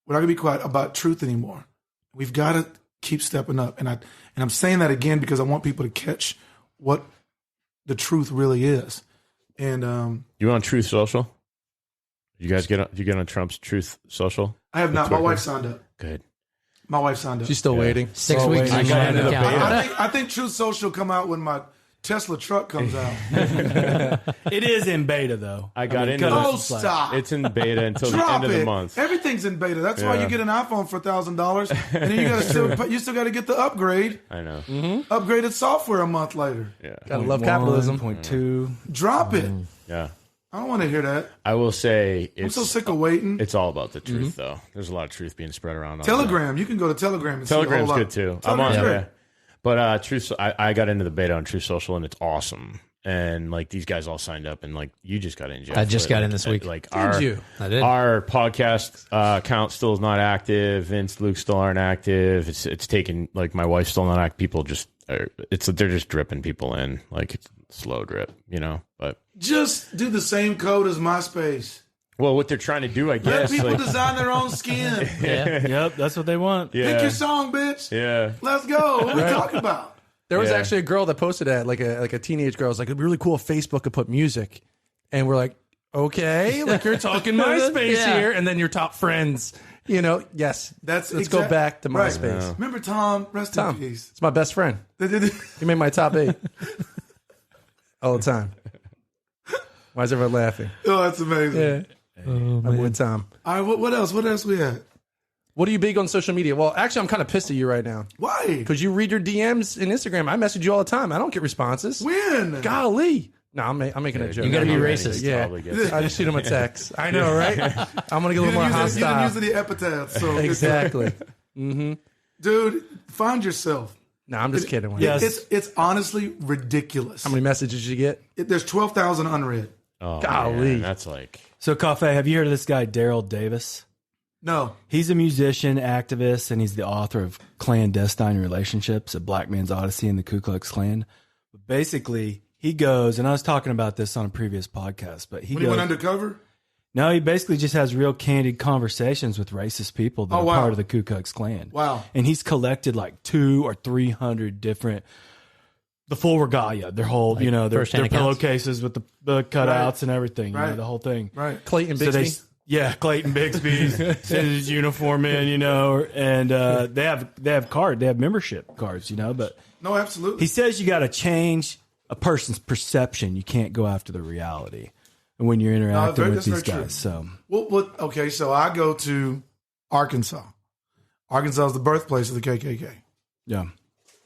We're not going to be quiet about truth anymore. We've got to keep stepping up. And I'm saying that again because I want people to catch what the truth really is. And you on Truth Social? You guys get on Trump's Truth Social? I have not. My wife signed up. Good. My wife signed up. She's still waiting. 6 weeks. I think Truth Social come out when my Tesla truck comes out. It is in beta, though. I got into Oh, it. stop. It's in beta until the Drop end of the it. month. Everything's in beta. That's why you get an iPhone for $1,000, and then you still got to get the upgrade. I know. Upgraded software a month later. Yeah. Gotta love capitalism. 1.2. Drop it. Yeah. I don't want to hear that. I will say I'm so sick of waiting. It's all about the truth, though. There's a lot of truth being spread around. Telegram. You can go to Telegram. And Telegram's see a whole good too. I'm on there. But Truth, I got into the beta on Truth Social, and it's awesome. And like these guys all signed up, and like you just got in, Jeff. I just got in this week. Like Did you? I did. Our podcast account still is not active. Vince, Luke still aren't active. It's taken, like, my wife's still not active. People just they're just dripping people in, like, it's slow drip, But just do the same code as MySpace. well, what they're trying to do, I Let guess, people like, design their own skin. Yep, that's what they want. Pick your song, bitch. Yeah. Let's go. What are we talking about? There was actually a girl that posted that, like a teenage girl. It was like, it'd be really cool if Facebook could put music. And we're like, okay, like you're talking MySpace here, and then your top friends. Yes. Let's go back to MySpace. Right. Remember Tom? Rest in peace. It's my best friend. He made my top 8 all the time. Why is everyone laughing? Oh, that's amazing. Yeah. I'm with Tom. All right, what else? What else we had? What are you big on social media? Well, actually, I'm kind of pissed at you right now. Why? Because you read your DMs in Instagram. I message you all the time. I don't get responses. When? Golly. No, I'm making a joke. You got to be racist. Yeah. I just shoot him a text. I know, right? I'm going to get a little more hostile. You didn't use any epithets. So exactly. Mm-hmm. Dude, find yourself. No, I'm just kidding. Yes. It's honestly ridiculous. How many messages you get? There's 12,000 unread. Oh, Golly. man, that's like... So, Coffey, have you heard of this guy, Daryl Davis? No. He's a musician, activist, and he's the author of Clandestine Relationships, A Black Man's Odyssey in the Ku Klux Klan. But basically, he goes, and I was talking about this on a previous podcast, but he went undercover? No, he basically just has real candid conversations with racist people that are part of the Ku Klux Klan. Wow. And he's collected like 200 or 300 different, the full regalia, their whole, their pillowcases with the cutouts and everything, the whole thing. Right. Clayton Bixby. Clayton Bixby's sends his uniform in, and they have membership cards, but no, absolutely. He says you got to change a person's perception. You can't go after the reality when you're interacting with these guys. So, okay, so I go to Arkansas. Arkansas is the birthplace of the KKK. Yeah.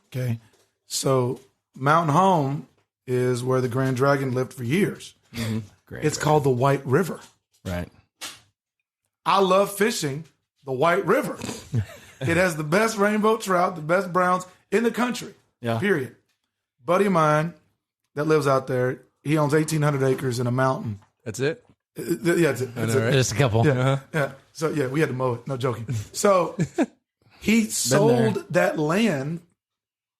Okay, so Mountain Home is where the Grand Dragon lived for years. Mm-hmm. It's called the White River. Right. I love fishing the White River. It has the best rainbow trout, the best browns in the country. Yeah. Period. Buddy of mine that lives out there, he owns 1,800 acres in a mountain. That's it? Yeah, that's it. That's it. Just a couple. Yeah. Yeah. So, yeah, we had to mow it. No joking. So, he sold that land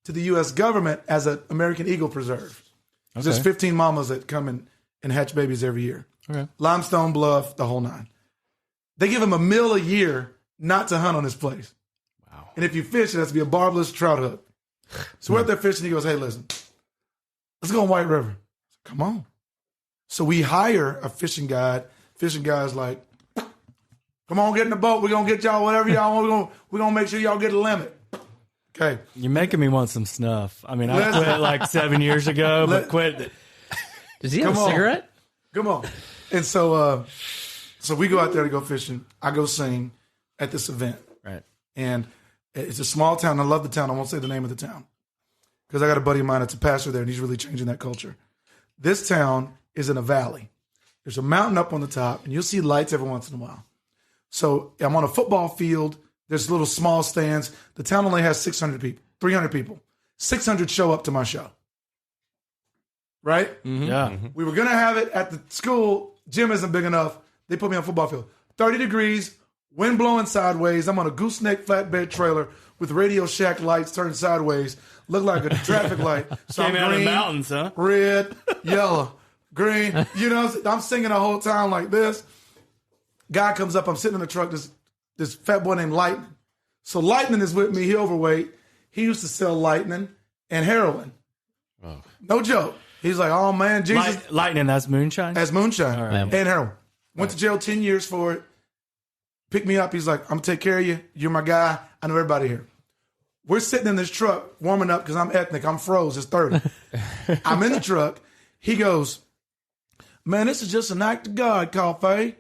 to the U.S. government as an American eagle preserve. Okay. There's 15 mamas that come and hatch babies every year. Okay. Limestone Bluff, the whole nine. They give him $1 million a year not to hunt on his place. Wow. And if you fish, it has to be a barbless trout hook. So we're out there fishing. He goes, hey, listen, let's go on White River. Come on. So we hire a fishing guide. Fishing guy's like, come on, get in the boat. We're going to get y'all whatever y'all want. We're going to make sure y'all get a limit. Okay. You're making me want some snuff. I mean, I quit like 7 years ago, but quit. Does he have a cigarette? Come on. And so we go out there to go fishing. I go sing at this event. Right. And it's a small town. I love the town. I won't say the name of the town because I got a buddy of mine that's a pastor there, and he's really changing that culture. This town is in a valley. There's a mountain up on the top, and you'll see lights every once in a while. So I'm on a football field. There's little small stands. The town only has 600 people, 300 people. 600 show up to my show. Right? Mm-hmm. Yeah. We were going to have it at the school. Gym isn't big enough. They put me on a football field. 30 degrees, wind blowing sideways. I'm on a gooseneck flatbed trailer with Radio Shack lights turned sideways. Look like a traffic light. So Came out of the mountains, huh? Red, yellow, green. You know, I'm singing the whole time like this. Guy comes up. I'm sitting in the truck. This fat boy named Lightning. So Lightning is with me. He overweight. He used to sell lightning and heroin. Oh. No joke. He's like, oh, man, Jesus. Lightning, that's moonshine? That's moonshine and heroin. Went to jail 10 years for it. Picked me up. He's like, I'm going to take care of you. You're my guy. I know everybody here. We're sitting in this truck warming up because I'm ethnic. I'm froze. It's 30. I'm in the truck. He goes, man, this is just an act of God, Coffey.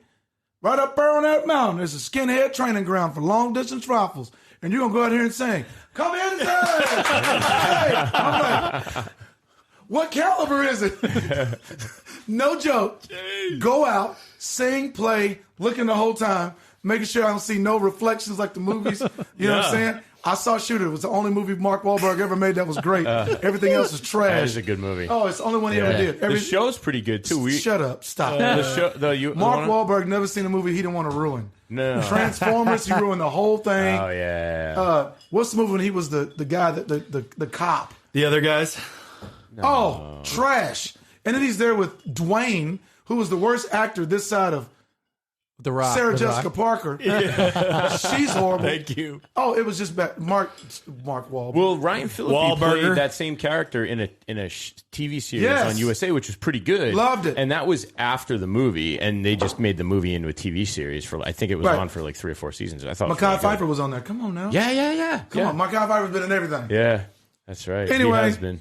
Right up there on that mountain, there's a skinhead training ground for long-distance rifles. And you're going to go out here and sing, come inside. Hey. I'm like, what caliber is it? No joke. Jeez. Go out, sing, play, looking the whole time, making sure I don't see no reflections like the movies. You know what I'm saying? I saw Shooter. It was the only movie Mark Wahlberg ever made that was great. Everything else is trash. That is a good movie. Oh, it's the only one he ever did. The show's pretty good, too. Shut up. Stop. Mark Wahlberg never seen a movie he didn't want to ruin. No. Transformers, he ruined the whole thing. Oh, yeah. What's the movie when he was the guy, the cop? The Other Guys? No. Oh, trash. And then he's there with Dwayne, who was the worst actor this side of The Rock. Sarah Jessica Parker. She's horrible. Thank you. Oh, it was just bad. Mark Wahlberg. Well, Ryan Phillippe played that same character in a TV series on USA, which was pretty good. Loved it. And that was after the movie, and they just made the movie into a TV series for. I think it was on for like 3 or 4 seasons. I thought Mekhi Phifer was on there. Come on now. Yeah. Come on, Mekhi Phifer's been in everything. Yeah, that's right. Anyway, he has been.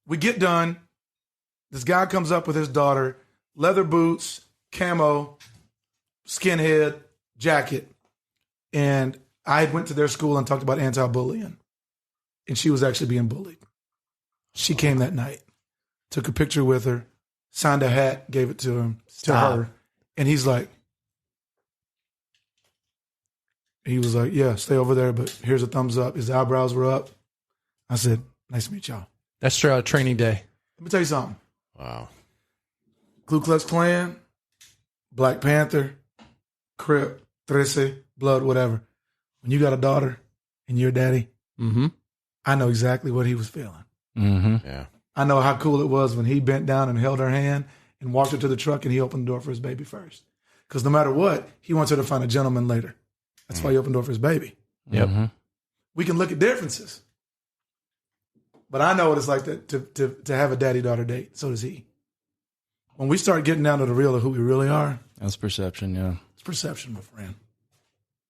We get done. This guy comes up with his daughter, leather boots, camo, skinhead, jacket. And I went to their school and talked about anti-bullying. And she was actually being bullied. She came that night, took a picture with her, signed a hat, gave it to her. And he was like, yeah, stay over there, but here's a thumbs up. His eyebrows were up. I said, nice to meet y'all. That's training day. Let me tell you something. Wow. Ku Klux Klan, Black Panther, Crip, Trece, Blood, whatever. When you got a daughter and you're daddy, I know exactly what he was feeling. Mm-hmm. Yeah. I know how cool it was when he bent down and held her hand and walked her to the truck and he opened the door for his baby first. Because no matter what, he wants her to find a gentleman later. That's why he opened the door for his baby. Yep. Mm-hmm. We can look at differences. But I know what it's like to have a daddy-daughter date. So does he. When we start getting down to the real of who we really are. That's perception, yeah. It's perception, my friend.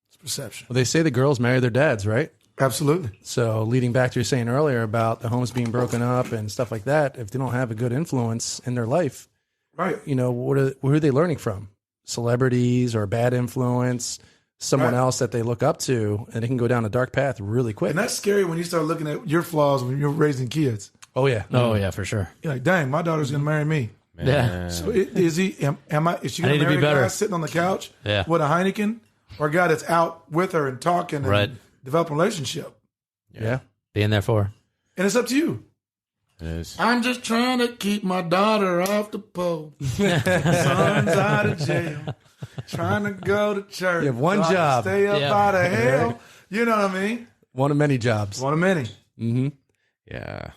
It's perception. Well, they say the girls marry their dads, right? Absolutely. So leading back to your saying earlier about the homes being broken up and stuff like that, if they don't have a good influence in their life, right? You know, who are they learning from? Celebrities or bad influence? Someone else that they look up to, and it can go down a dark path really quick. And that's scary when you start looking at your flaws when you're raising kids. Oh, yeah. Oh, yeah, for sure. You're like, dang, my daughter's going to marry me. Man. Yeah. So is she going to marry a guy sitting on the couch with a Heineken or a guy that's out with her and talking and developing a relationship? Yeah. Being there for her. And it's up to you. It is. I'm just trying to keep my daughter off the pole. Son's out of jail. Trying to go to church. You have one job. Stay up out of hell. You know what I mean? One of many jobs. One of many. Mm-hmm. Yeah.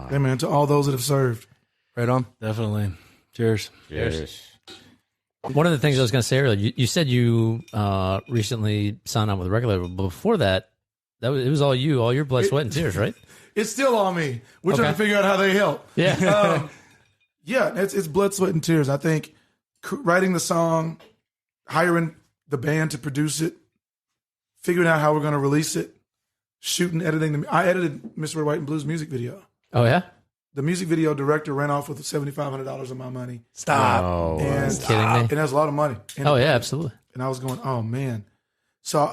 Hey, man, to all those that have served. Right on. Definitely. Cheers. One of the things I was going to say earlier, you said you recently signed on with a record label, but before that, it was all you, all your blood, sweat, and tears, right? It's still on me. We're trying to figure out how they help. Yeah. It's blood, sweat, and tears. I think writing the song, hiring the band to produce it, figuring out how we're going to release it, shooting, editing. I edited Mr. Red, White, and Blue's music video. Oh, yeah? The music video director ran off with $7,500 of my money. Stop. Oh, kidding me? And that's a lot of money. Oh, yeah, absolutely. And I was going, oh, man. So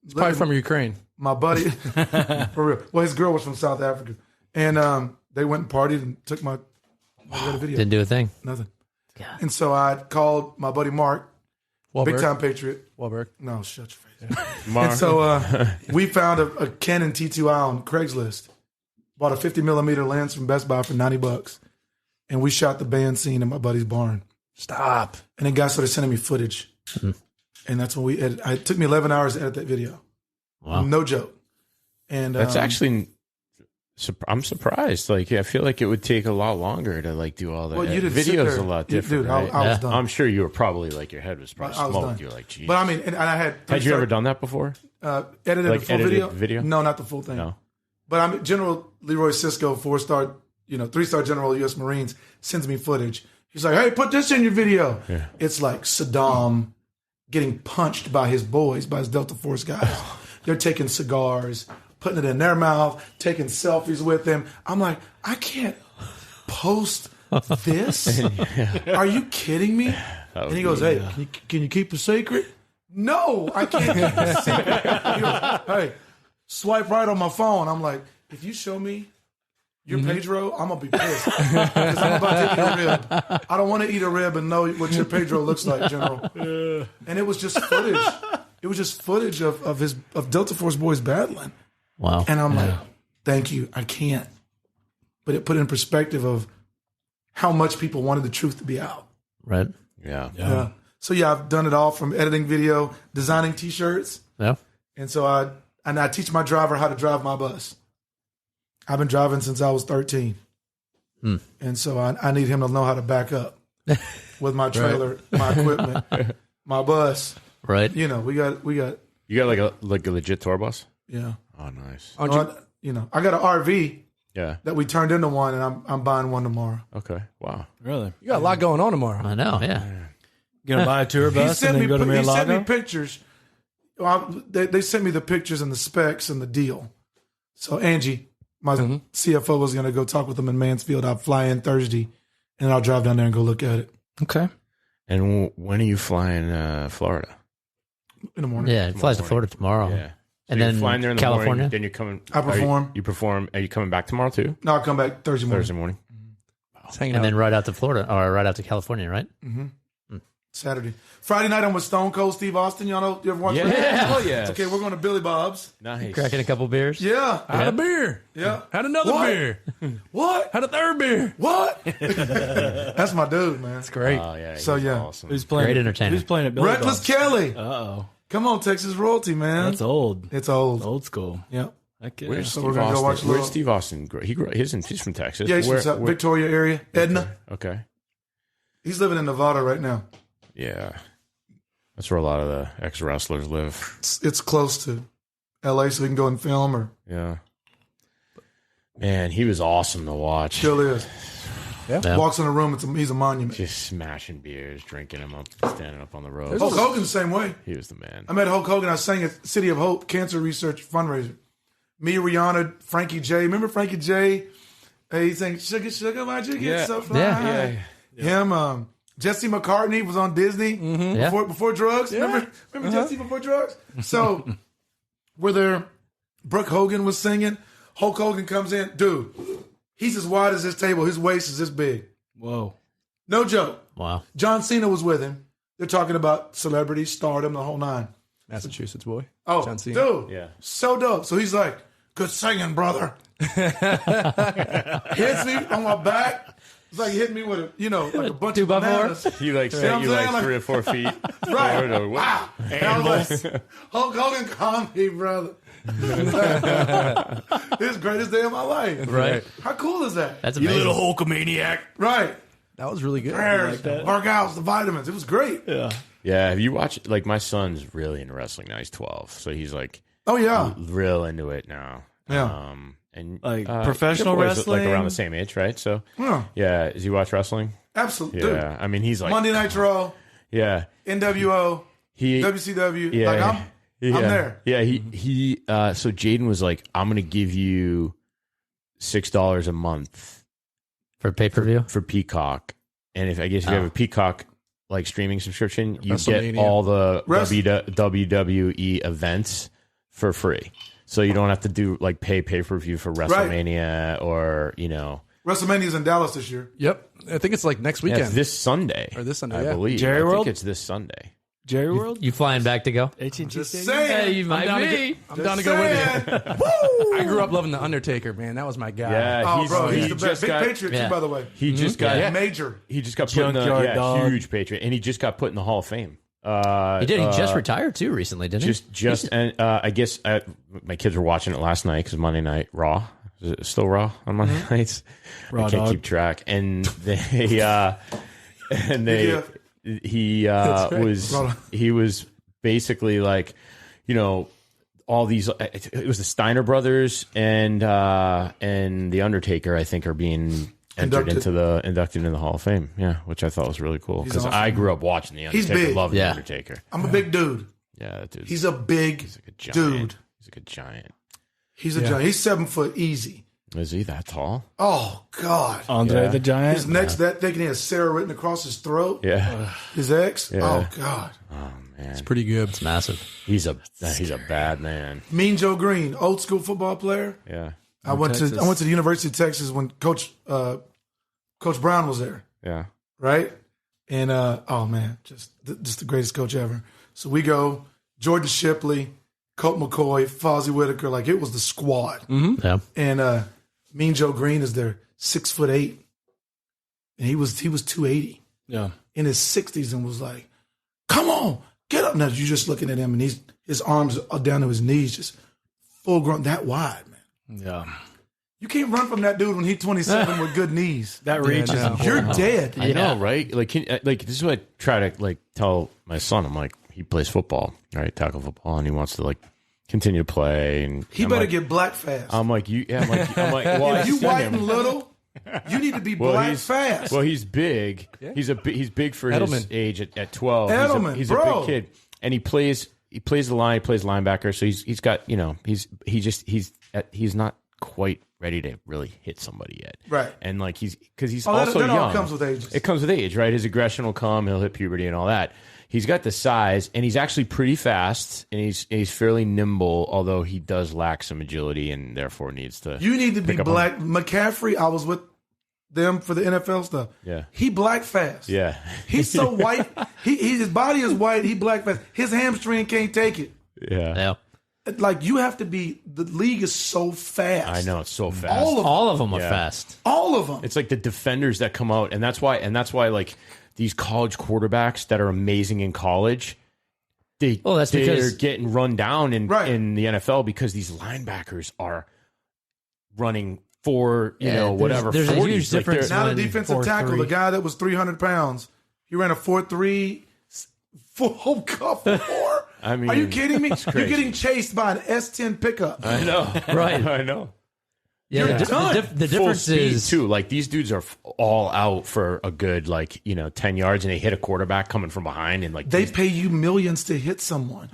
it's probably from Ukraine. My buddy, for real. Well, his girl was from South Africa. And they went and partied and took my video. Didn't do a thing. Nothing. And so I called my buddy Mark, Wahlberg. big time patriot. Wahlberg. No, shut your face. Mark. And so we found a Canon T2i on Craigslist. Bought a 50 millimeter lens from Best Buy for $90, and we shot the band scene in my buddy's barn. Stop. And then guys started sending me footage, and that's when we edited. It took me 11 hours to edit that video. Wow. No joke. And That's actually, I'm surprised. Like, I feel like it would take a lot longer to like do all that. Well, you didn't Video's sit there. a lot different. Dude, right? I was done. I'm sure you were probably like your head was probably I was smoked. done. You're like, geez. But I mean, and I had you ever done that before? edited Like the full edited video? video? No, not the full thing. No. But I'm General Leroy Sisco, 4-star, 3-star General U.S. Marines, sends me footage. He's like, "Hey, put this in your video." Yeah. It's like Saddam getting punched by his boys, by his Delta Force guys. They're taking cigars, putting it in their mouth, taking selfies with them. I'm like, I can't post this. Are you kidding me? And he goes, "Hey, can you keep a secret?" No, I can't keep a secret. He goes, "Hey, swipe right on my phone." I'm like, if you show me your Pedro, I'm going to be pissed. Because I'm about to eat a rib. I don't want to eat a rib and know what your Pedro looks like, General. And it was just footage. It was just footage of Delta Force boys battling. Wow. And I'm like, thank you. I can't. But it put in perspective of how much people wanted the truth to be out. Right. Yeah. Yeah. So yeah, I've done it all from editing video, designing T-shirts. Yeah. And so I teach my driver how to drive my bus. I've been driving since I was 13. And so I need him to know how to back up with my trailer, my equipment, my bus. Right. We got You got like a legit tour bus? yeah. Oh, nice. Aren't you, I got an RV Yeah. that we turned into one, and I'm buying one tomorrow. Okay. Wow. Really? you got a lot going on tomorrow. I know. Yeah. You gonna buy a tour He bus sent and me then go to he sent me Mar-a-Lago? pictures. Well, they sent me the pictures and the specs and the deal. So Angie, my CFO, was going to go talk with them in Mansfield. I'll fly in Thursday, and I'll drive down there and go look at it Okay. And when are you flying Florida? in the morning. Yeah. It flies to morning. Florida tomorrow. Yeah. And you're then flying there in the California. morning, then you're coming. I perform. You perform. Are you coming back tomorrow too? No, I'll come back Thursday morning. Thursday morning. It's hanging And out. then right out to Florida or right out to California, right? Saturday. Friday night, I'm with Stone Cold Steve Austin. Y'all know? You ever watch Yeah. that? Oh, yes. Okay, we're going to Billy Bob's. Nice. Cracking a couple beers. Yeah. Had a beer. Yeah. Had another What? beer. What? Had a third beer. What? That's my dude, man. It's great. Oh yeah. So, he's yeah. Awesome. Who's playing? Great entertainer. Who's playing at Billy Reckless Bob's? Kelly. Uh-oh. Come on, Texas royalty, man. That's old. It's old. Old school. Yeah. Heck yeah. Where's So Steve we're gonna go Austin? watch a little- Where's Steve Austin? He's from Texas. Yeah, he's Where- from where- Victoria area. Edna. Okay. He's living in Nevada right now. Yeah. That's where a lot of the ex wrestlers live. It's close to LA, so we can go and film, or Yeah. Man, he was awesome to watch. still is. Yeah. Walks in a room, he's a monument. Just smashing beers, drinking them up, standing up on the road. Hulk Hogan the same way. He was the man. I met Hulk Hogan. I sang at City of Hope Cancer Research Fundraiser. Me, Rihanna, Frankie J. Remember Frankie J? He sang "Sugar, Sugar, My Jiggy, Yeah. So Fly." Yeah. Him, Jesse McCartney was on Disney Yeah. before drugs. Remember Jesse before drugs? So we're there. Brooke Hogan was singing. Hulk Hogan comes in. Dude, he's as wide as this table. His waist is this big. Whoa. No joke. Wow. John Cena was with him. They're talking about celebrity, stardom, the whole nine. Massachusetts boy. Oh, John Cena. dude. Yeah. So dope. So he's like, good singing, brother. Hits me on my back. It's like he hit me with like a bunch of 2x4? bananas. He like You know sent what you I'm saying? like 3 or 4 feet. Right. forward or what? Wow. And I was like, Hulk Hogan, calm me, brother. This is the greatest day of my life. Right. How cool is that? That's amazing. Hulkamaniac. Right. That was really good. Prayers, workouts, the vitamins. It was great. Yeah. Yeah. Have you watched? Like my son's really into wrestling now. He's 12, so he's like Oh, yeah. real into it now. Yeah. And Like professional your boy's, wrestling? like around the same age, right? So Yeah. Does he watch wrestling? Absolutely. Yeah. I mean, he's like Monday Night Raw, Yeah. NWO, He WCW. Yeah. Like, I'm there. Yeah. He. So Jaden was like, I'm gonna give you $6 a month For pay-per-view? for Peacock, and if you have a Peacock like streaming subscription, you get WrestleMania. all the Rest- WWE events for free. So you don't have to do like pay-per-view for WrestleMania or WrestleMania's in Dallas this year. Yep. I think it's like next Yeah, weekend. it's this Sunday. Or this Sunday, I yeah. believe. Jerry I World? think it's this Sunday. Jerry World? You flying back to go? AT&T Just Stadium? saying. Hey, you might be. I'm down to go with you. I grew up loving the Undertaker, man. That was my guy. Yeah, Oh, bro, he's he the just best. Big got, Patriot, yeah. too, by the way. He just got Major. He just got put in the Junkyard dog. huge Patriot, and he just got put in the Hall of Fame. He did. He just retired too recently, didn't he? And I guess my kids were watching it last night because Monday Night Raw. Is it still Raw on Monday nights? Raw I can't dog. keep track. And he was basically like, all these. It was the Steiner brothers and the Undertaker, I think, are being inducted into the Hall of Fame. Yeah, which I thought was really cool because awesome. I grew up watching the Undertaker. He's big. Loved the Yeah. Undertaker. I'm a big dude. Yeah, that dude's, He's a big he's like a giant. dude. He's like a giant. He's a giant. He's 7 foot easy. Is he that tall? Oh, God. Andre Yeah. the Giant? His neck's that thick, and he has Sarah written across his throat. Yeah. His ex. Yeah. Oh, God. Oh man, It's pretty good. It's massive. he's a bad man. Mean Joe Green, old school football player. Yeah. I went to the University of Texas when Coach Brown was there, Yeah. right? And oh man, just the greatest coach ever. So we go Jordan Shipley, Colt McCoy, Fozzie Whitaker, like it was the squad. Yeah. And Mean Joe Green is there, 6'8", and he was 280 Yeah. in his 60s, and was like, "Come on, get up!" Now you're just looking at him, and his arms are down to his knees, just full grown, that wide, man. Yeah. You can't run from that dude when he's 27 with good knees. That reach no. is You're dead. I know, right? Like, this is what I try to tell my son. I'm like, he plays football, right? Tackle football, and he wants to continue to play. And He I'm better like, get black fast. I'm like, well, if you I see white him. and little, you need to be Well, black he's fast. Well, he's big. He's big for Edelman. his age at 12. Edelman, he's a bro. big kid, and he plays the line. He plays linebacker, so he's got he's not quite ready to really hit somebody yet, Right. And he's Oh, that also young. all comes with age. It comes with age, right? His aggression will come. He'll hit puberty and all that. He's got the size, and he's actually pretty fast, and he's fairly nimble. Although he does lack some agility, and therefore needs to. You need to be pick up on- black. McCaffrey, I was with them for the NFL stuff. Yeah. He black fast. Yeah, He's so white. His body is white. He black fast. His hamstring can't take it. yeah. Yeah. Like you have to be. The league is so fast. I know it's so fast. All of them are Yeah. fast. All of them. It's like the defenders that come out, and that's why like these college quarterbacks that are amazing in college, they're because- getting run down Right. in the NFL because these linebackers are running for whatever. there's a 40s. huge Like, difference. Now the when defensive 4-3. tackle, the guy that was 300 pounds, he ran a 4.3 full cup 4. I mean, Are you kidding me? You're crazy. getting chased by an S10 pickup. I know, Right. I know. Yeah, You're done. the Full difference speed is too. Like these dudes are all out for a good 10 yards, and they hit a quarterback coming from behind, and They pay you millions to hit someone.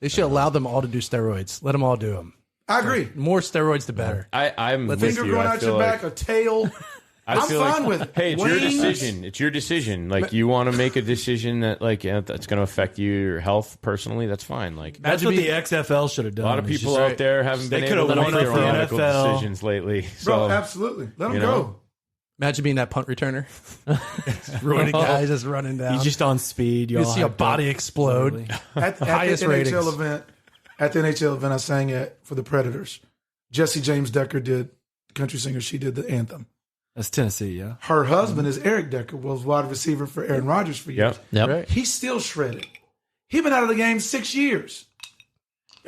They should allow them all to do steroids. Let them all do them. I agree. More steroids, the better. I'm with Finger you. growing I out feel your like- back, a tail. I'm feel fine with it. Hey, it's your Wings. decision. It's your decision. Like you want to make a decision that that's going to affect your health personally. That's fine. Like That's what the XFL should have done. a lot of It's people just- out there haven't They been coulda able to won make it their for own the medical NFL. decisions lately. Bro, So absolutely. Let them you know. go. Imagine being that punt returner. Ruining guys just running down. He's just on speed. you see a body explode. At Highest the ratings. NHL event, I sang for the Predators. Jesse James Decker did, country singer, she did the anthem. That's Tennessee, yeah. Her husband is Eric Decker, was wide receiver for Aaron Rodgers for years. Yep. Yep. He's still shredded. He's been out of the game 6 years.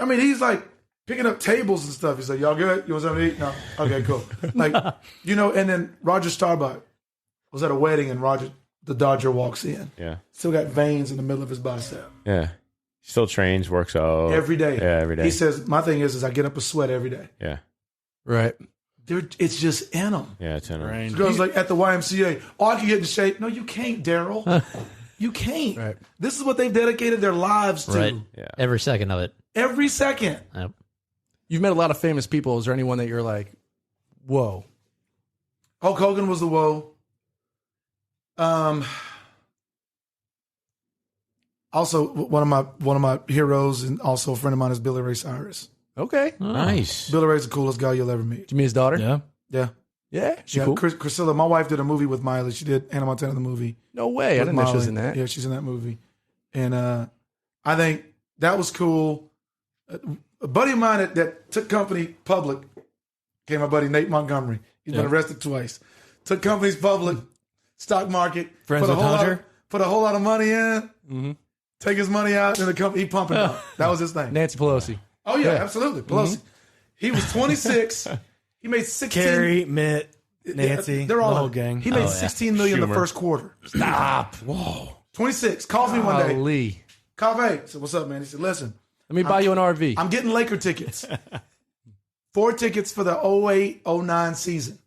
I mean, he's like picking up tables and stuff. He's like, y'all good? You want something to eat? No. Okay, cool. And then Roger Starbuck was at a wedding, and the Dodger walks in. Yeah. Still got veins in the middle of his bicep. Yeah. Still trains, works out Every day. Yeah, every day. He says, my thing is I get up a sweat every day. Yeah. Right. It's just in them. Yeah. It's in a, Girls like at the YMCA, I can get in shape. No, you can't, Daryl. You can't. Right. This is what they've dedicated their lives to. right. Yeah. Every second of it. Every second. Yep. You've met a lot of famous people. Is there anyone that you're like, whoa? Hulk Hogan was the woe. Also, one of my heroes and also a friend of mine is Billy Ray Cyrus. Okay. nice. Billy Ray's the coolest guy you'll ever meet. Did you meet his daughter? Yeah. Yeah. Yeah, she's cool. Priscilla, my wife did a movie with Miley. She did Hannah Montana the movie. No way. I didn't know she was in that. Yeah, she's in that movie. And I think that was cool. A buddy of mine that took company public, came my buddy Nate Montgomery. He's been arrested twice. Took companies public, stock market, Friends with Hunter? Put a whole lot of money in, take his money out, and the company he pumping out. That was his thing. Nancy Pelosi. Oh, yeah. Absolutely. Pelosi. He was 26. He made 16. Carrie, Mitt, Nancy, they're all the whole gang. He made $16 million the first quarter. Stop. Whoa. 26. Calls me one day. Golly. Coffey. I said, what's up, man? He said, listen. Let me buy you an RV. I'm getting Laker tickets. 4 tickets for the 08-09 season.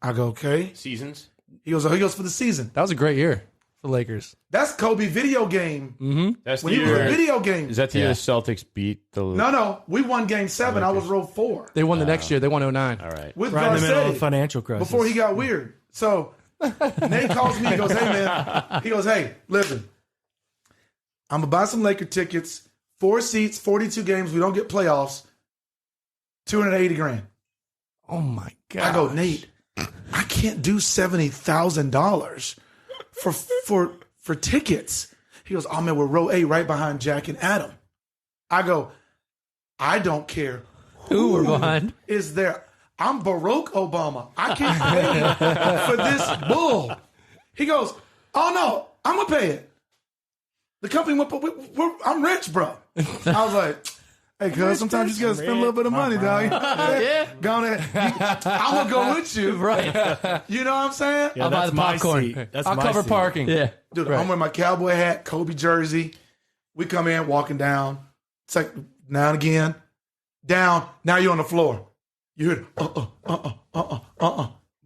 I go, okay. Seasons? He goes for the season. That was a great year for Lakers. That's Kobe video game. Mm-hmm. That's when he was a video game. Is that the year the Celtics beat the... No. We won game 7. I was row 4. They won the next year. They won 09. All right. With Right in the middle of Garcetti, the financial crisis. before he got weird. So Nate calls me. He goes, hey, man. He goes, hey, listen. I'm going to buy some Laker tickets. 4 seats, 42 games. We don't get playoffs. $280,000. Oh, my God. I go, Nate, I can't do $70,000 for tickets. He goes, oh man, we're row A right behind Jack and Adam. I go, I don't care Who we're behind? is there. I'm Barack Obama. I can't pay for this bull. He goes, oh no, I'm gonna pay it. The company went, I'm rich, bro. I was like, hey, cuz sometimes you just gotta spend a little bit of money, dog. Yeah. Go ahead. I'm gonna go with you. Right. You know what I'm saying? Yeah, I'll buy that's the my popcorn. seat. That's I'll my cover seat. parking. Yeah. Dude, I'm wearing my cowboy hat, Kobe jersey. We come in, walking down. It's like now and again. Down. Now you're on the floor. You hear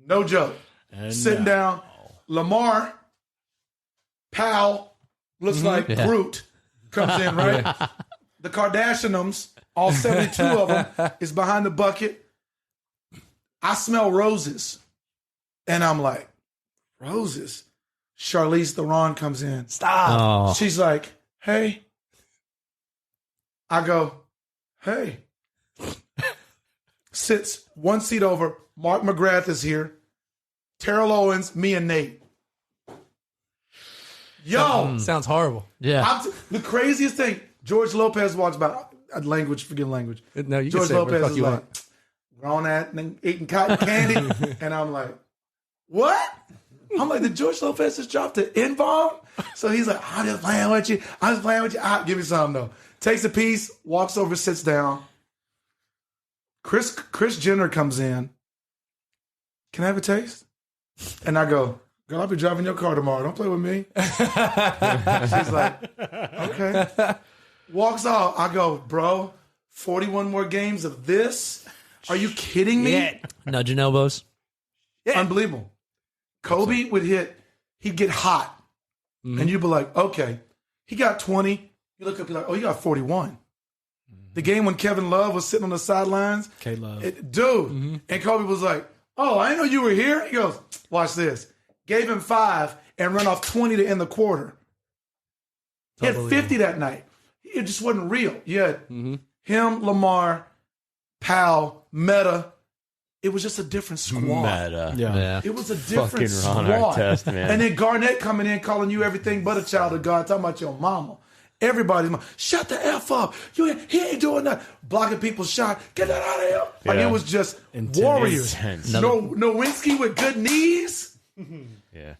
no joke. And Sitting down. Lamar Powell looks like Groot comes in, right? The Kardashians, all 72 of them, is behind the bucket. I smell roses. And I'm like, roses? Charlize Theron comes in. Stop. Oh. She's like, hey. I go, hey. Sits 1 seat over. Mark McGrath is here. Terrell Owens, me and Nate. Yo. Sounds horrible. Yeah. The craziest thing, George Lopez walks by. Language, forget language. No, you George can say whatever the Lopez fuck is you like, want. we're on that and eating cotton candy. And I'm like, what? I'm like, did George Lopez just drop the N-bomb? So he's like, I'm just playing with you. Give me something, though. Takes a piece, walks over, sits down. Chris Jenner comes in. Can I have a taste? And I go, girl, I'll be driving your car tomorrow. Don't play with me. She's like, okay. Walks off. I go, bro, 41 more games of this? Are you kidding me? Nudging elbows. Unbelievable. Kobe would hit, he'd get hot. And you'd be like, okay. He got 20. You look up, you're like, oh, you got 41. The game when Kevin Love was sitting on the sidelines. K-Love. Dude. And Kobe was like, oh, I didn't know you were here. He goes, watch this. Gave him 5 and run off 20 to end the quarter. He had 50 that night. It just wasn't real. You had him, Lamar, Powell, Meta. It was just a different squad. Meta. Yeah. It was a different Fucking Ron squad. Artest, man. And then Garnett coming in, calling you everything but a child of God, talking about your mama. Everybody's mama. Shut the F up. He ain't doing that. Blocking people's shot. Get that out of here. Like, it was just warriors. Intense. Nowinski with good knees. Yeah.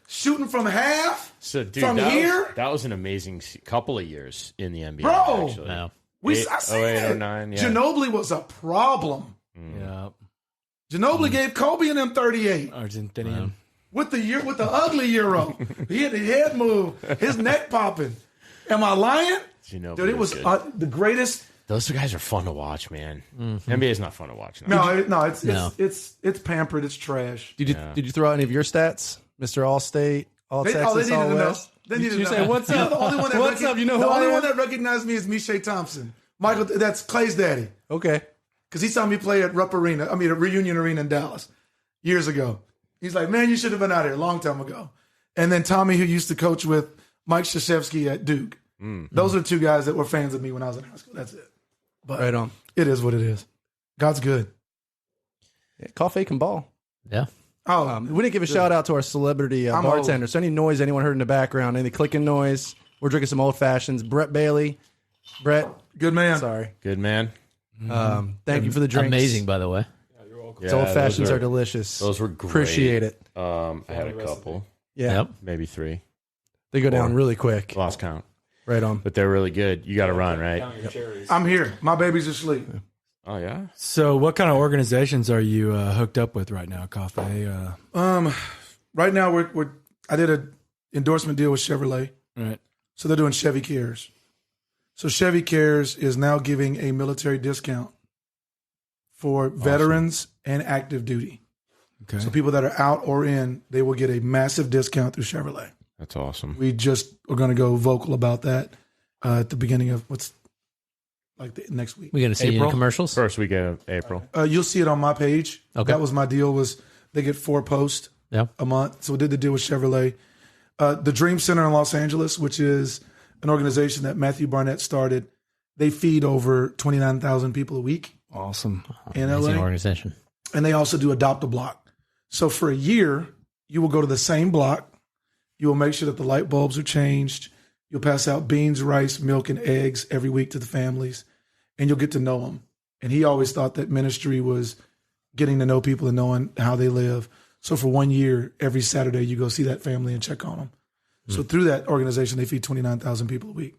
Shooting from half. So, dude, from here. that was an amazing couple of years in the NBA. Bro. Actually. No. I see 08, that. 09, yeah. Ginobili was a problem. Yeah. Ginobili gave Kobe and them 38. Argentinian. With the ugly Euro. He had the head move. His neck popping. Am I lying? Ginobili Dude, it was the greatest. Those guys are fun to watch, man. NBA is not fun to watch. It's pampered. It's trash. Did you throw out any of your stats, Mr. All-State, They All-Texas, needed to know. All-West? They needed You to say, know. what's You know, up? the only one that What's up? You know the who I only am? one that recognized me is Mishae Thompson. Michael, that's Clay's daddy. Okay. Because he saw me play at Reunion Arena in Dallas years ago. He's like, man, you should have been out here a long time ago. And then Tommy, who used to coach with Mike Krzyzewski at Duke. Those are the 2 guys that were fans of me when I was in high school. That's it. But Right on. it is what it is. God's good. Yeah, Coffey can ball. Yeah. Oh, We didn't give a shout out to our celebrity bartender. So any noise anyone heard in the background, any clicking noise, we're drinking some old fashions. Brett Bailey. Brett, good man. sorry. Good man. Thank you for the drinks. Amazing, by the way. Those old fashions are delicious. Those were great. Appreciate it. I had a couple, Yeah. Yep. maybe 3. They go down really quick. Lost count. Right on. But they're really good. You got to run, right? I'm here. My baby's asleep. Oh, yeah? So, what kind of organizations are you hooked up with right now, Coffey? Right now, I did an endorsement deal with Chevrolet. Right. So they're doing Chevy Cares. So Chevy Cares is now giving a military discount for veterans and active duty. Okay. So people that are out or in, they will get a massive discount through Chevrolet. That's awesome. We just are going to go vocal about that at the beginning of next week. We going to see you in commercials? First week of April. You'll see it on my page. Okay. That was my deal. Was they get 4 posts a month. So we did the deal with Chevrolet. The Dream Center in Los Angeles, which is an organization that Matthew Barnett started, they feed over 29,000 people a week. Awesome. In Amazing LA. organization. And they also do Adopt a Block. So for a year, you will go to the same block. You will make sure that the light bulbs are changed. You'll pass out beans, rice, milk, and eggs every week to the families, and you'll get to know them. And he always thought that ministry was getting to know people and knowing how they live. So for 1 year, every Saturday, you go see that family and check on them. So through that organization, they feed 29,000 people a week.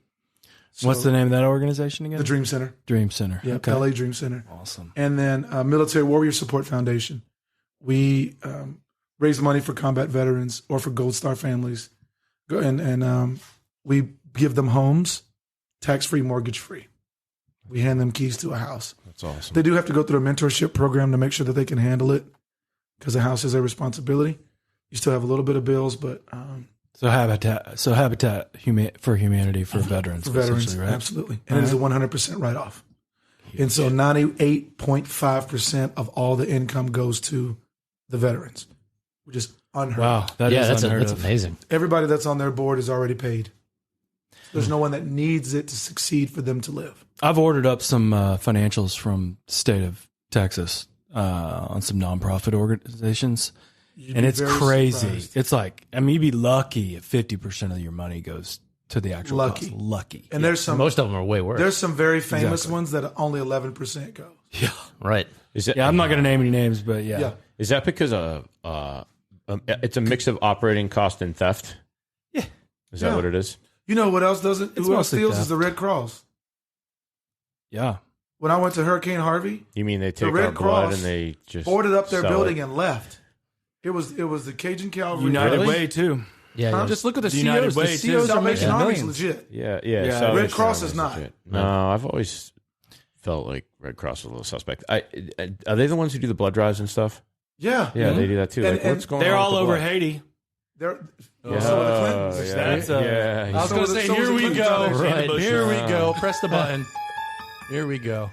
So What's the name of that organization again? The Dream Center. Dream Center. Yeah, Okay. LA Dream Center. Awesome. And then Military Warrior Support Foundation. We raise money for combat veterans or for Gold Star families. And we give them homes, tax-free, mortgage-free. We hand them keys to a house. That's awesome. They do have to go through a mentorship program to make sure that they can handle it because the house is their responsibility. You still have a little bit of bills, but So Habitat for Humanity for veterans. for veterans, essentially, right? absolutely. And it is a 100% write-off. And so 98.5% of all the income goes to the veterans, which is unheard Wow, of. that is That's unheard of. amazing. Everybody that's on their board is already paid. There's no one that needs it to succeed for them to live. I've ordered up some financials from the state of Texas on some nonprofit organizations, and it's crazy. Surprised. It's like, I mean, you'd be lucky if 50% of your money goes to the actual Lucky. cause. Lucky. And there's some Most of them are way worse. there's some very famous ones that only 11% go. Yeah. Right. Yeah, I'm not going to name any names, but yeah. Yeah. Is that because it's a mix of operating cost and theft? Yeah. Is that what it is? You know what else doesn't? It's Who else mostly steals theft. is the Red Cross. Yeah. When I went to Hurricane Harvey, You mean they take Red our blood Cross and they just boarded up their sell building it? and left. It was the Cajun Cavalry. United Really? Way, too. Yeah. Huh? yeah. Just look at the The United COs. Way, The too. COs are making Salvation Army's millions. legit. Yeah. Yeah. Salvation Red Cross Army's is not. legit. No, I've always felt like Red Cross was a little suspect. Are they the ones who do the blood drives and stuff? Yeah. Yeah, they do that too. And- Like, what's and going They're on? all with the over blood? Haiti. They're Yeah, so are the Clintons. yeah, That's, yeah. I was So going was to the- say, so was here the we Clinton go. Foundation. Right. Here we go. Press the button. Here we go.